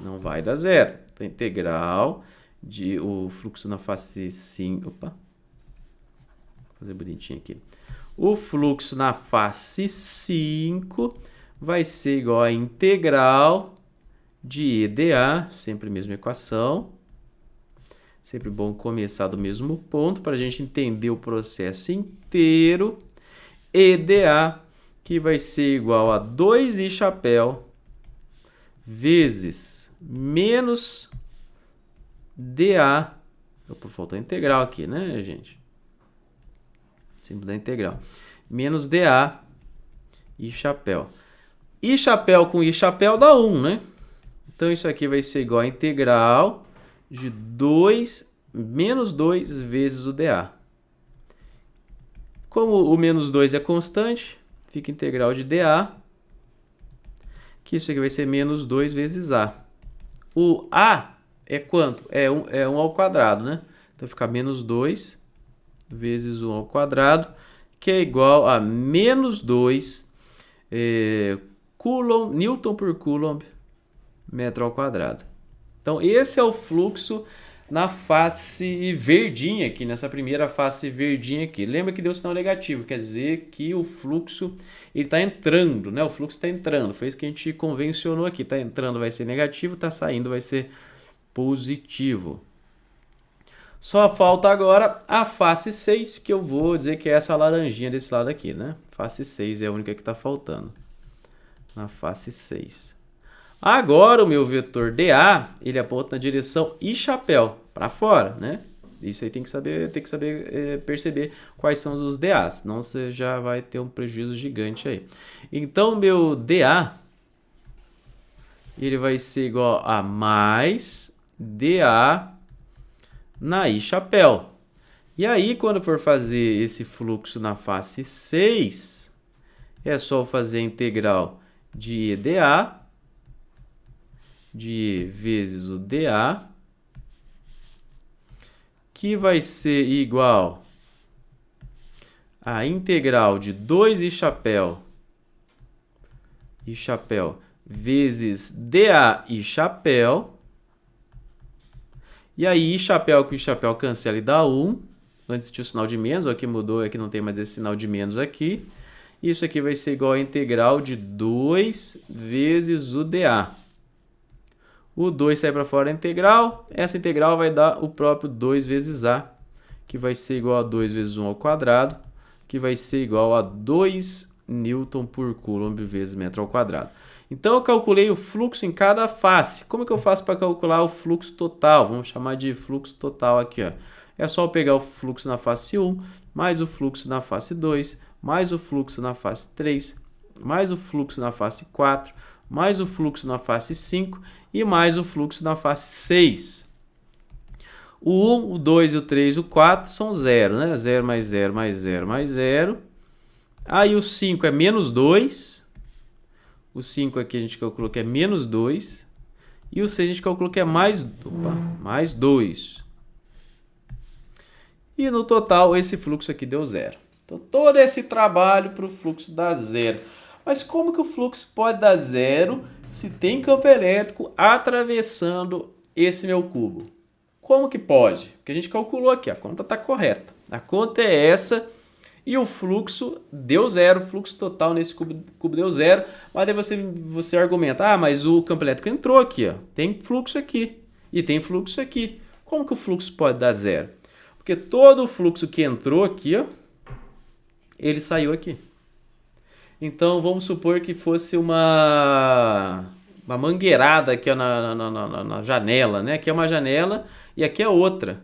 Não vai dar zero. Então integral de o fluxo na face 5... Opa! Vou fazer bonitinho aqui. O fluxo na face 5 vai ser igual a integral de EdA, sempre a mesma equação. Sempre bom começar do mesmo ponto para a gente entender o processo inteiro. EdA, que vai ser igual a 2i chapéu vezes menos dA. Opa, faltou a integral aqui, né, gente? Símbolo da integral. Menos dA I chapéu. I chapéu com I chapéu dá 1, né? Então, isso aqui vai ser igual a integral de menos 2 vezes o dA. Como o menos 2 é constante, fica integral de dA, que isso aqui vai ser menos 2 vezes A. O A é quanto? É 1 ao quadrado, né? Então, fica menos 2 vezes 1 ao quadrado, que é igual a menos 2 Newton por Coulomb metro ao quadrado. Então, esse é o fluxo na face verdinha aqui, nessa primeira face verdinha aqui. Lembra que deu sinal negativo, quer dizer que o fluxo está entrando, né? O fluxo está entrando, foi isso que a gente convencionou aqui. Está entrando vai ser negativo, está saindo vai ser positivo. Só falta agora a face 6, que eu vou dizer que é essa laranjinha desse lado aqui, né? Face 6 é a única que está faltando. Na face 6. Agora o meu vetor dA, ele aponta na direção I chapéu, para fora, né? Isso aí tem que saber perceber quais são os dAs, senão você já vai ter um prejuízo gigante aí. Então, meu dA, ele vai ser igual a mais dA na I chapéu. E aí, quando for fazer esse fluxo na face 6, é só fazer a integral de EdA, de E vezes o dA, que vai ser igual a integral de 2i chapéu vezes dA I chapéu. E aí, I chapéu com I chapéu cancela e dá 1. Antes tinha o sinal de menos, aqui mudou, aqui não tem mais esse sinal de menos aqui. Isso aqui vai ser igual a integral de 2 vezes o dA. O 2 sai para fora da integral. Essa integral vai dar o próprio 2 vezes A, que vai ser igual a 2 vezes 1 ao quadrado, que vai ser igual a 2 Newton por Coulomb vezes metro ao quadrado. Então, eu calculei o fluxo em cada face. Como é que eu faço para calcular o fluxo total? Vamos chamar de fluxo total aqui, ó. É só eu pegar o fluxo na face 1, mais o fluxo na face 2, mais o fluxo na face 3, mais o fluxo na face 4, mais o fluxo na face 5 e mais o fluxo na face 6. O 1, o 2, o 3 e o 4 são 0, né? 0 mais 0 mais 0 mais 0. Aí o 5 é menos 2. O 5 aqui a gente calculou que é menos 2. E o 6 a gente calculou que é mais 2. E no total esse fluxo aqui deu zero. Então todo esse trabalho para o fluxo dar zero. Mas como que o fluxo pode dar zero se tem campo elétrico atravessando esse meu cubo? Como que pode? Porque a gente calculou aqui, a conta está correta. A conta é essa e o fluxo deu zero, o fluxo total nesse cubo deu zero. Mas daí você argumenta, ah, mas o campo elétrico entrou aqui, ó. Tem fluxo aqui e tem fluxo aqui. Como que o fluxo pode dar zero? Porque todo o fluxo que entrou aqui, ó, ele saiu aqui. Então vamos supor que fosse uma mangueirada aqui ó, na janela, né? Aqui é uma janela e aqui é outra.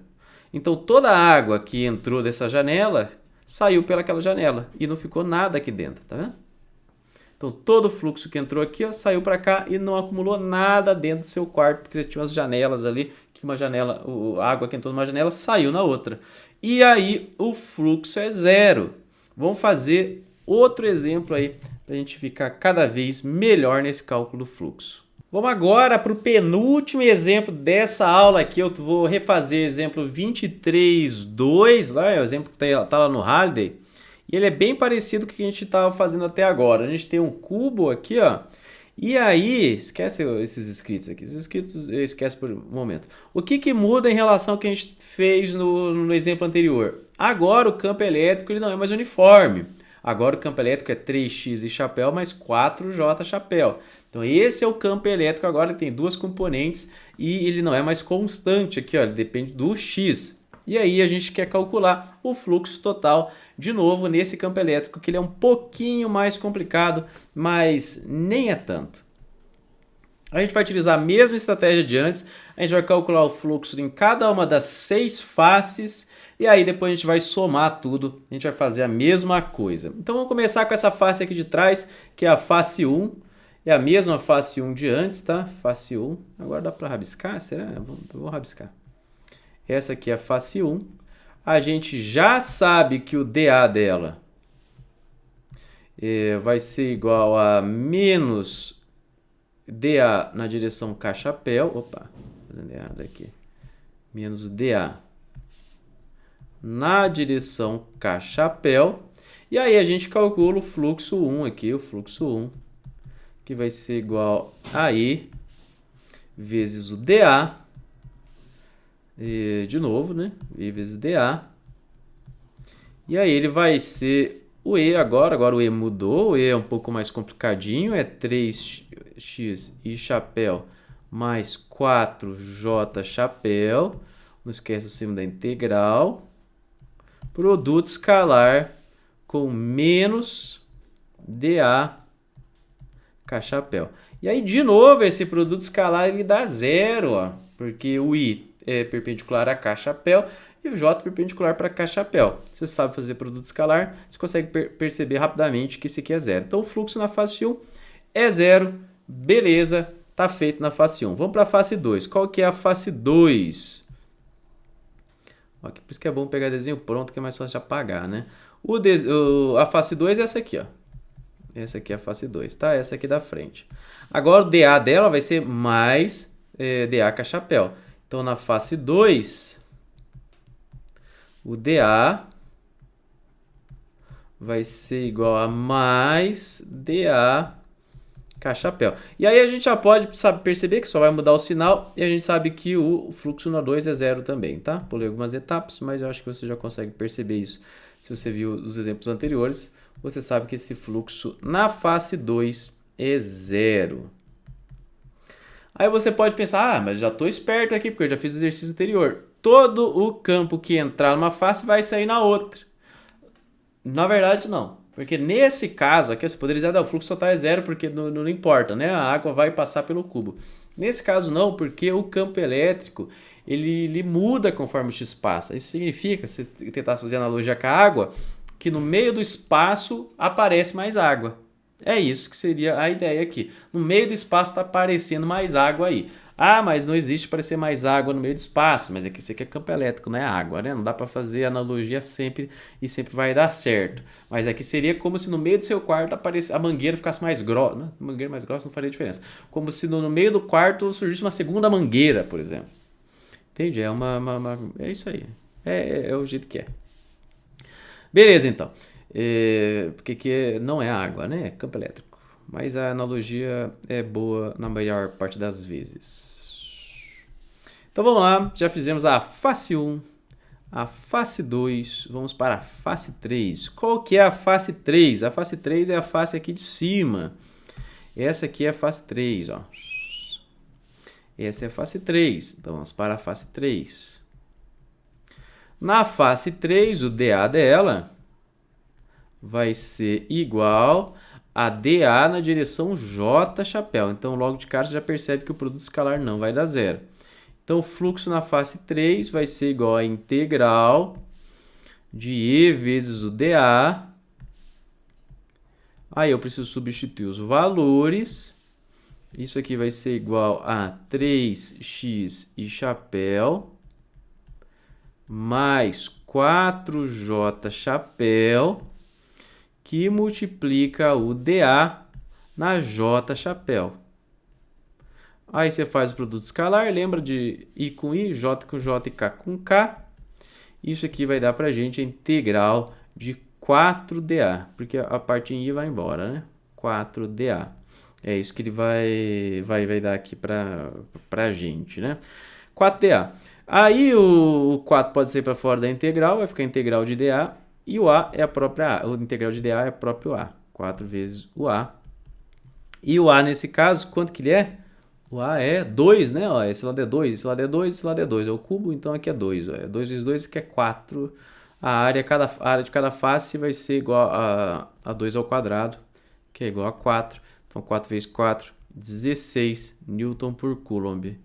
Então toda a água que entrou dessa janela saiu pelaquela janela e não ficou nada aqui dentro, tá vendo? Então todo o fluxo que entrou aqui ó, saiu para cá e não acumulou nada dentro do seu quarto, porque você tinha umas janelas ali, que uma janela, a água que entrou numa janela saiu na outra. E aí o fluxo é zero. Vamos fazer outro exemplo aí para a gente ficar cada vez melhor nesse cálculo do fluxo. Vamos agora para o penúltimo exemplo dessa aula aqui. Eu vou refazer o exemplo 23.2, lá, é o exemplo que está lá no Halliday. E ele é bem parecido com o que a gente estava fazendo até agora. A gente tem um cubo aqui, ó. E aí, esquece esses escritos aqui. Esses escritos eu esqueço por um momento. O que muda em relação ao que a gente fez no exemplo anterior? Agora o campo elétrico ele não é mais uniforme. Agora o campo elétrico é 3x e chapéu mais 4j chapéu. Então esse é o campo elétrico agora, ele tem duas componentes e ele não é mais constante aqui, ó, ele depende do x. E aí a gente quer calcular o fluxo total de novo nesse campo elétrico, que ele é um pouquinho mais complicado, mas nem é tanto. A gente vai utilizar a mesma estratégia de antes, a gente vai calcular o fluxo em cada uma das 6 faces, e aí depois a gente vai somar tudo, a gente vai fazer a mesma coisa. Então vamos começar com essa face aqui de trás, que é a face 1, é a mesma face 1 de antes, tá? Face 1, agora dá para rabiscar, será? Vou rabiscar. Essa aqui é a face 1, a gente já sabe que o dA dela vai ser igual a menos dA na direção K chapéu, opa, fazendo errado aqui, menos dA na direção K chapéu, e aí a gente calcula o fluxo 1 aqui, o fluxo 1, que vai ser igual a I vezes o dA, de novo, né, I vezes dA, e aí ele vai ser o E agora o E mudou, o E é um pouco mais complicadinho, é 3x e chapéu mais 4j chapéu, não esquece o símbolo da integral, produto escalar com menos dA K chapéu. E aí, de novo, esse produto escalar ele dá zero, ó, porque o I é perpendicular a K chapéu e o J é perpendicular para K chapéu. Se você sabe fazer produto escalar, você consegue perceber rapidamente que isso aqui é zero. Então, o fluxo na face 1 é zero. Beleza, está feito na face 1. Vamos para a face 2. Qual que é a face 2? Aqui, por isso que é bom pegar desenho pronto, que é mais fácil de apagar, né? A face 2 é essa aqui, ó. Essa aqui é a face 2, tá? Essa aqui da frente. Agora, o dA dela vai ser mais dA K chapéu. Então, na face 2, o dA vai ser igual a mais dA K chapéu. E aí a gente já pode perceber que só vai mudar o sinal e a gente sabe que o fluxo na 2 é zero também, tá? Pulei algumas etapas, mas eu acho que você já consegue perceber isso. Se você viu os exemplos anteriores, você sabe que esse fluxo na face 2 é zero. Aí você pode pensar, ah, mas já estou esperto aqui, porque eu já fiz o exercício anterior. Todo o campo que entrar numa face vai sair na outra. Na verdade, não. Porque nesse caso aqui, você poderia dizer, o fluxo total é zero, porque não importa, né? A água vai passar pelo cubo. Nesse caso não, porque o campo elétrico, ele muda conforme o x passa. Isso significa, se tentar fazer analogia com a água, que no meio do espaço aparece mais água. É isso que seria a ideia aqui. No meio do espaço está aparecendo mais água aí. Ah, mas não existe aparecer mais água no meio do espaço. Mas aqui isso aqui é campo elétrico, não é água, né? Não dá para fazer analogia sempre e sempre vai dar certo. Mas aqui seria como se no meio do seu quarto a mangueira ficasse mais grossa. Né? A mangueira mais grossa não faria diferença. Como se no meio do quarto surgisse uma segunda mangueira, por exemplo. Entende? É isso aí. É o jeito que é. Beleza, então. Porque aqui não é água, né? É campo elétrico. Mas a analogia é boa na maior parte das vezes. Então vamos lá, já fizemos a face 1, a face 2, vamos para a face 3. Qual que é a face 3? A face 3 é a face aqui de cima. Essa aqui é a face 3, ó. Essa é a face 3, então vamos para a face 3. Na face 3, o dA dela vai ser igual a dA na direção J chapéu. Então, logo de cara, você já percebe que o produto escalar não vai dar zero. Então, o fluxo na face 3 vai ser igual a integral de E vezes o dA. Aí, eu preciso substituir os valores. Isso aqui vai ser igual a 3x e chapéu mais 4j chapéu, que multiplica o dA na j chapéu. Aí você faz o produto escalar, lembra de I com I, J com J e K com K. Isso aqui vai dar para a gente a integral de 4dA, porque a parte em I vai embora, né? 4dA. É isso que ele vai dar aqui para a gente, né? 4dA. Aí o 4 pode sair para fora da integral, vai ficar a integral de dA, e o A é a própria A. O integral de dA é o próprio A. 4 vezes o A. E o A, nesse caso, quanto que ele é? O A é 2, né? Ó, esse lado é 2, esse lado é 2, esse lado é 2. É o cubo, então aqui é 2. Ó. 2 vezes 2, que é 4. A área de cada face vai ser igual a 2 ao quadrado, que é igual a 4. Então, 4 vezes 4, 16 Newton por Coulomb,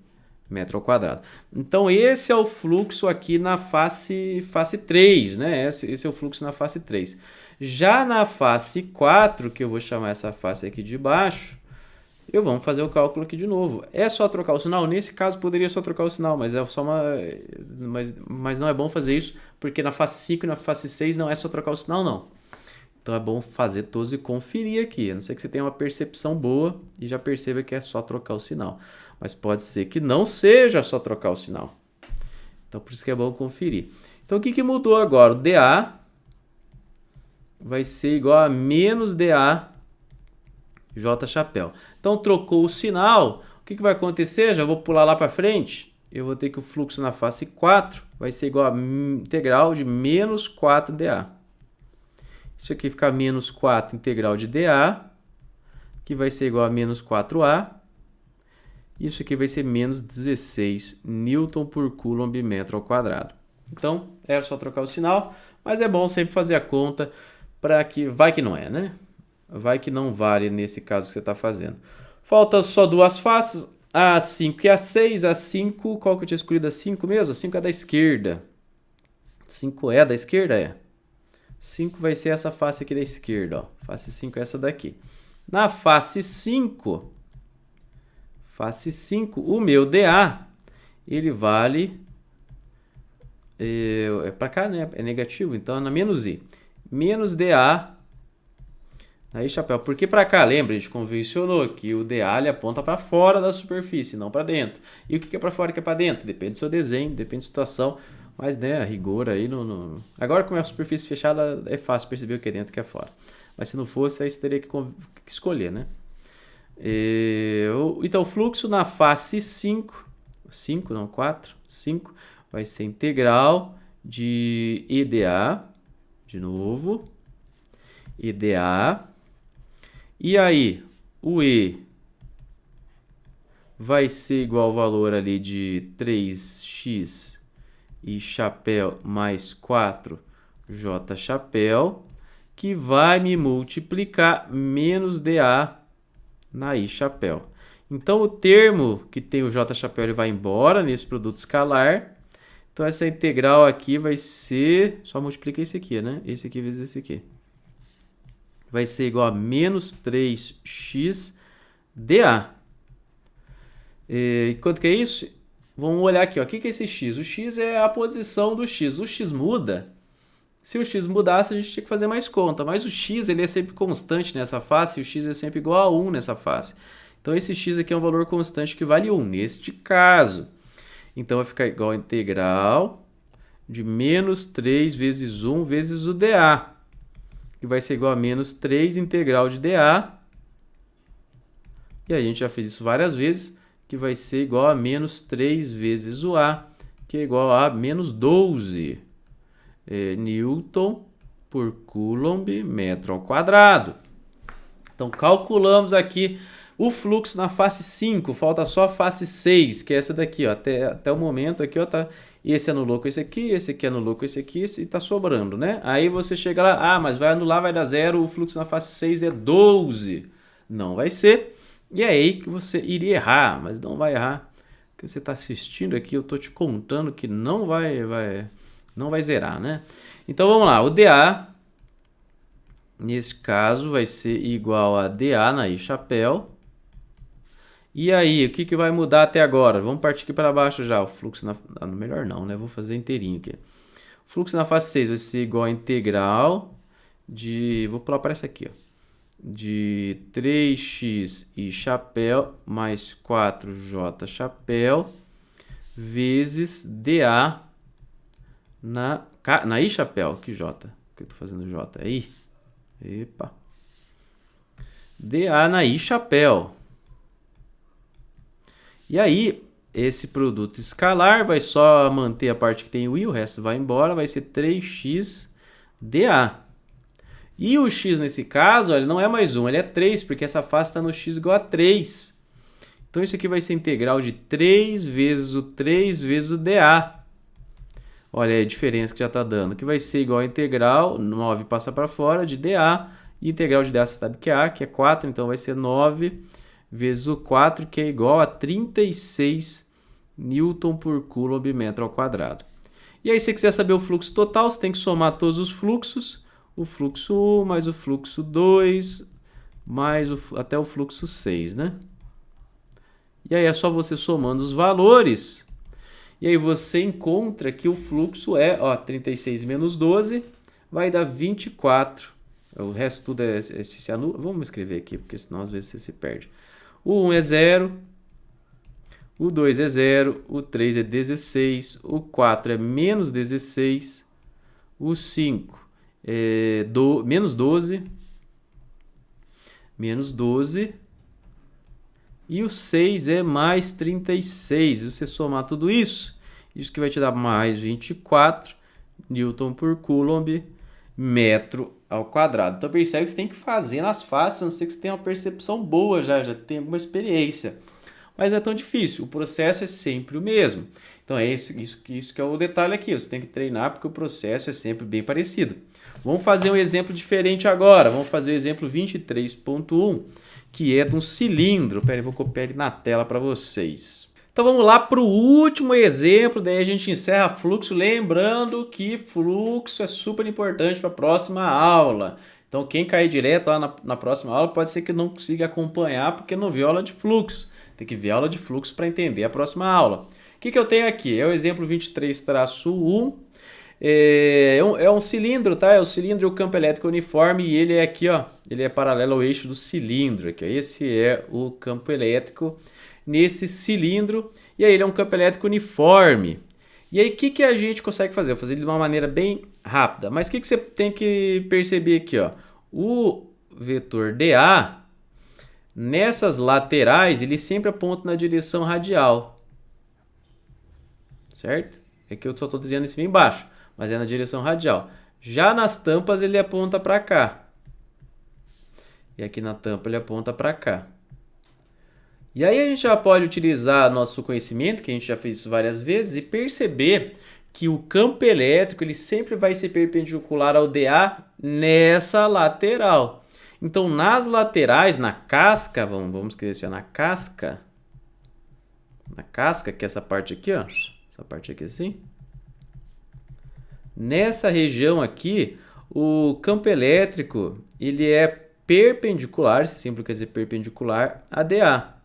metro ao quadrado. Então, esse é o fluxo aqui na face 3, né? Esse é o fluxo na face 3. Já na face 4, que eu vou chamar essa face aqui de baixo, vamos fazer o cálculo aqui de novo. É só trocar o sinal? Nesse caso, poderia só trocar o sinal, mas é só mas não é bom fazer isso, porque na face 5 e na face 6 não é só trocar o sinal, não. Então é bom fazer todos e conferir aqui. A não ser que você tenha uma percepção boa e já perceba que é só trocar o sinal. Mas pode ser que não seja só trocar o sinal. Então por isso que é bom conferir. Então o que mudou agora? O dA vai ser igual a menos dA J chapéu. Então trocou o sinal. O que vai acontecer? Já vou pular lá para frente. Eu vou ter que o fluxo na face 4 vai ser igual a integral de menos 4dA. Isso aqui fica menos 4 integral de dA, que vai ser igual a menos 4A. Isso aqui vai ser menos 16 Newton por Coulomb metro ao quadrado. Então, era só trocar o sinal, mas é bom sempre fazer a conta para que... Vai que não é, né? Vai que não vale nesse caso que você está fazendo. Falta só duas faces, a 5 e a 6. A 5, qual que eu tinha escolhido? A 5 mesmo? A 5 é da esquerda. 5 é da esquerda? É. 5 vai ser essa face aqui da esquerda, ó. Face 5 é essa daqui. Na face 5, o meu dA, ele vale... É para cá, né? É negativo, então é na menos I. Menos dA, aí chapéu. Porque para cá, lembra, a gente convencionou que o dA ele aponta para fora da superfície, não para dentro. E o que é para fora e o que é para dentro? Depende do seu desenho, depende da situação. Mas, né, a rigor aí... Agora, como é a superfície fechada, é fácil perceber o que é dentro e o que é fora. Mas se não fosse, aí você teria que escolher, né? Então, o fluxo na face 5, 5, vai ser integral de EDA, de novo, EDA. E aí, o E vai ser igual ao valor ali de 3x e chapéu mais 4j chapéu, que vai me multiplicar menos dA na I chapéu. Então, o termo que tem o j chapéu ele vai embora nesse produto escalar. Então, essa integral aqui vai ser... Só multiplica esse aqui, né? Esse aqui vezes esse aqui. Vai ser igual a menos 3x dA. E quanto que é isso? Vamos olhar aqui, ó. O que é esse x? O x é a posição do x. O x muda. Se o x mudasse, a gente tinha que fazer mais conta. Mas o x ele é sempre constante nessa face e o x é sempre igual a 1 nessa face. Então, esse x aqui é um valor constante que vale 1, neste caso. Então, vai ficar igual a integral de menos 3 vezes 1 vezes o dA, que vai ser igual a menos 3 integral de dA. E a gente já fez isso várias vezes, que vai ser igual a menos 3 vezes o A, que é igual a menos 12 Newton por Coulomb metro ao quadrado. Então, calculamos aqui o fluxo na face 5, falta só a face 6, que é essa daqui, ó. Até o momento aqui, ó, tá, esse anulou com esse aqui anulou com esse aqui, e tá sobrando, né? Aí você chega lá, mas vai anular, vai dar 0, o fluxo na face 6 é 12. Não vai ser, e é aí que você iria errar, mas não vai errar, porque você está assistindo aqui, eu tô te contando que não vai zerar, né? Então, vamos lá, o dA, nesse caso, vai ser igual a dA na I chapéu. E aí, o que vai mudar até agora? Vamos partir aqui para baixo já. O fluxo melhor não, né? Vou fazer inteirinho aqui. O fluxo na face 6 vai ser igual a integral de... Vou pular para essa aqui, ó. De 3x I chapéu mais 4j chapéu vezes dA na I chapéu. Que j? Que eu tô fazendo j? É I? Epa. dA na I chapéu. E aí, esse produto escalar vai só manter a parte que tem o I, o resto vai embora, vai ser 3x dA. E o x nesse caso, ele não é mais 1, ele é 3, porque essa face está no x igual a 3. Então isso aqui vai ser integral de 3 vezes o dA. Olha aí a diferença que já está dando, que vai ser igual a integral, 9 passa para fora, de dA, e integral de dA você sabe que é A, que é 4, então vai ser 9 vezes o 4, que é igual a 36 Newton por Coulomb metro ao quadrado. E aí, se você quiser saber o fluxo total, você tem que somar todos os fluxos, o fluxo 1 mais o fluxo 2, mais até o fluxo 6, né? E aí é só você somando os valores, e aí você encontra que o fluxo é, ó, 36 menos 12, vai dar 24. O resto tudo se anula. Vamos escrever aqui, porque senão às vezes você se perde. O 1 é 0, o 2 é 0, o 3 é 16, o 4 é menos 16, o 5 é menos 12, e o 6 é mais 36. Se você somar tudo isso, isso que vai te dar mais 24 Newton por Coulomb metro ao quadrado. Então percebe que você tem que fazer nas faces, a não ser que você tenha uma percepção boa já tem alguma experiência. Mas não é tão difícil, o processo é sempre o mesmo. Então é isso que é o detalhe aqui, você tem que treinar porque o processo é sempre bem parecido. Vamos fazer um exemplo diferente agora, vamos fazer o exemplo 23.1, que é de um cilindro. Pera aí, vou copiar ele na tela para vocês. Então vamos lá para o último exemplo, daí a gente encerra fluxo, lembrando que fluxo é super importante para a próxima aula. Então quem cair direto lá na próxima aula pode ser que não consiga acompanhar porque não viu aula de fluxo. Tem que ver aula de fluxo para entender a próxima aula. O que eu tenho aqui? É o exemplo 23-1. É um cilindro, tá? É o cilindro e o campo elétrico uniforme e ele é aqui, ó. Ele é paralelo ao eixo do cilindro. Aqui, ó. Esse é o campo elétrico nesse cilindro, e aí ele é um campo elétrico uniforme. E aí o que a gente consegue fazer? Eu vou fazer ele de uma maneira bem rápida, mas o que você tem que perceber aqui, ó? O vetor dA, nessas laterais, ele sempre aponta na direção radial, certo? É que eu só estou dizendo isso bem embaixo, mas é na direção radial. Já nas tampas ele aponta para cá, e aqui na tampa ele aponta para cá. E aí a gente já pode utilizar nosso conhecimento, que a gente já fez isso várias vezes, e perceber que o campo elétrico ele sempre vai ser perpendicular ao dA nessa lateral. Então, nas laterais, na casca, vamos escrever assim, na casca, que é essa parte aqui, ó, essa parte aqui assim. Nessa região aqui, o campo elétrico ele é perpendicular, esse símbolo quer dizer perpendicular a dA.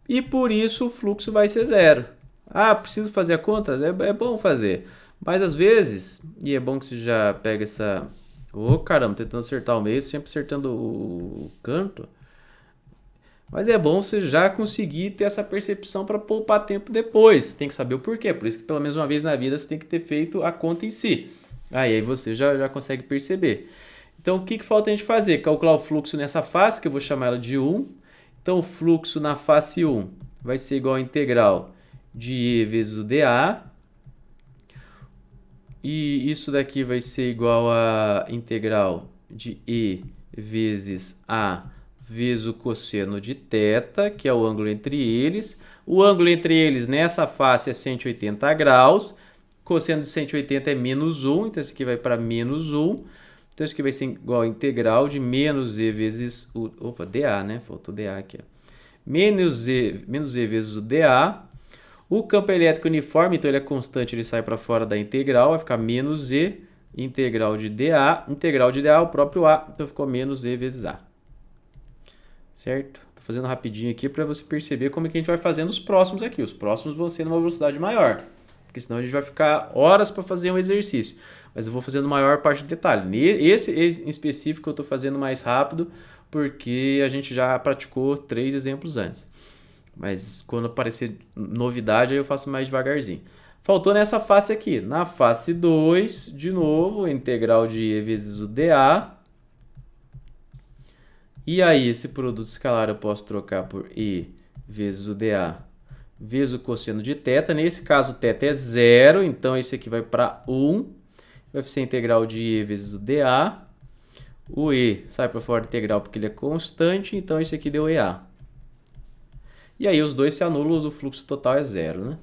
E por isso o fluxo vai ser 0. Ah, preciso fazer a conta? É bom fazer. Mas às vezes, e é bom que você já pega essa... Ô, caramba, tentando acertar o meio, sempre acertando o canto. Mas é bom você já conseguir ter essa percepção para poupar tempo depois. Tem que saber o porquê. Por isso que pela menos uma vez na vida você tem que ter feito a conta em si. Aí você já consegue perceber. Então o que falta a gente fazer? Calcular o fluxo nessa face, que eu vou chamar ela de 1. Então o fluxo na face 1 vai ser igual a integral de E vezes o dA. E isso daqui vai ser igual a integral de E vezes A vezes o cosseno de θ, que é o ângulo entre eles. O ângulo entre eles nessa face é 180 graus. Cosseno de 180 é menos 1, então isso aqui vai para menos 1. Então isso aqui vai ser igual a integral de menos E vezes o... Opa, dA, né? Faltou dA aqui. Ó. Menos E vezes o dA. O campo elétrico uniforme, então ele é constante, ele sai para fora da integral, vai ficar menos E, integral de dA. Integral de dA, o próprio A, então ficou menos E vezes A. Certo? Estou fazendo rapidinho aqui para você perceber como é que a gente vai fazendo os próximos aqui. Os próximos vão ser numa velocidade maior, porque senão a gente vai ficar horas para fazer um exercício. Mas eu vou fazendo maior parte do detalhe. Esse em específico eu estou fazendo mais rápido, porque a gente já praticou 3 exemplos antes. Mas quando aparecer novidade, aí eu faço mais devagarzinho. Faltou nessa face aqui. Na face 2, de novo, integral de E vezes o dA. E aí, esse produto escalar eu posso trocar por E vezes o dA vezes o cosseno de θ. Nesse caso, θ é 0, então esse aqui vai para 1. Vai ser integral de E vezes o dA. O E sai para fora da integral porque ele é constante, então esse aqui deu EA. E aí os dois se anulam, o fluxo total é 0, né?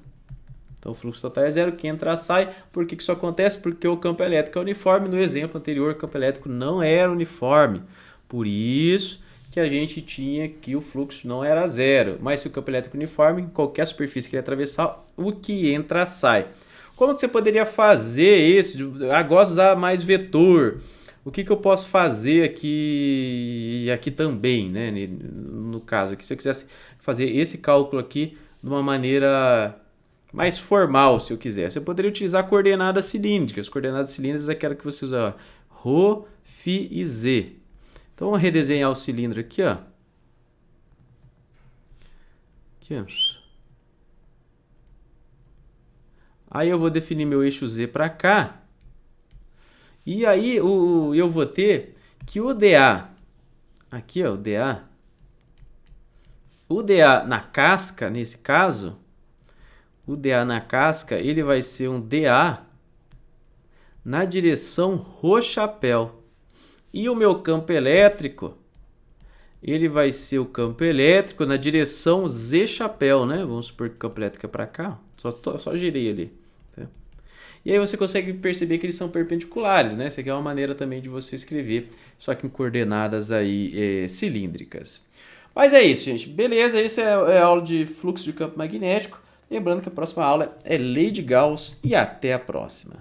Então o fluxo total é 0, quem entrar sai. Por que isso acontece? Porque o campo elétrico é uniforme. No exemplo anterior, o campo elétrico não era uniforme. Por isso que a gente tinha que o fluxo não era 0. Mas se o campo elétrico é uniforme, em qualquer superfície que ele atravessar, o que entra sai. Como que você poderia fazer esse? Ah, gosto de usar mais vetor. O que eu posso fazer aqui também, né? No caso aqui, se eu quisesse fazer esse cálculo aqui de uma maneira mais formal, se eu quisesse, eu poderia utilizar coordenadas cilíndricas. Coordenadas cilíndricas é aquela que você usa ρ, φ e z. Então vamos redesenhar o cilindro aqui, ó. Aqui, ó. Aí eu vou definir meu eixo z para cá. E aí eu vou ter que o dA, aqui ó, o dA na casca, nesse caso, o dA na casca, ele vai ser um dA na direção ρ-chapéu. E o meu campo elétrico, ele vai ser o campo elétrico na direção z-chapéu, né? Vamos supor que o campo elétrico é para cá, só girei ali. E aí você consegue perceber que eles são perpendiculares, né? Essa aqui é uma maneira também de você escrever, só que em coordenadas aí cilíndricas. Mas é isso, gente. Beleza, essa é a aula de fluxo de campo magnético. Lembrando que a próxima aula é lei de Gauss e até a próxima.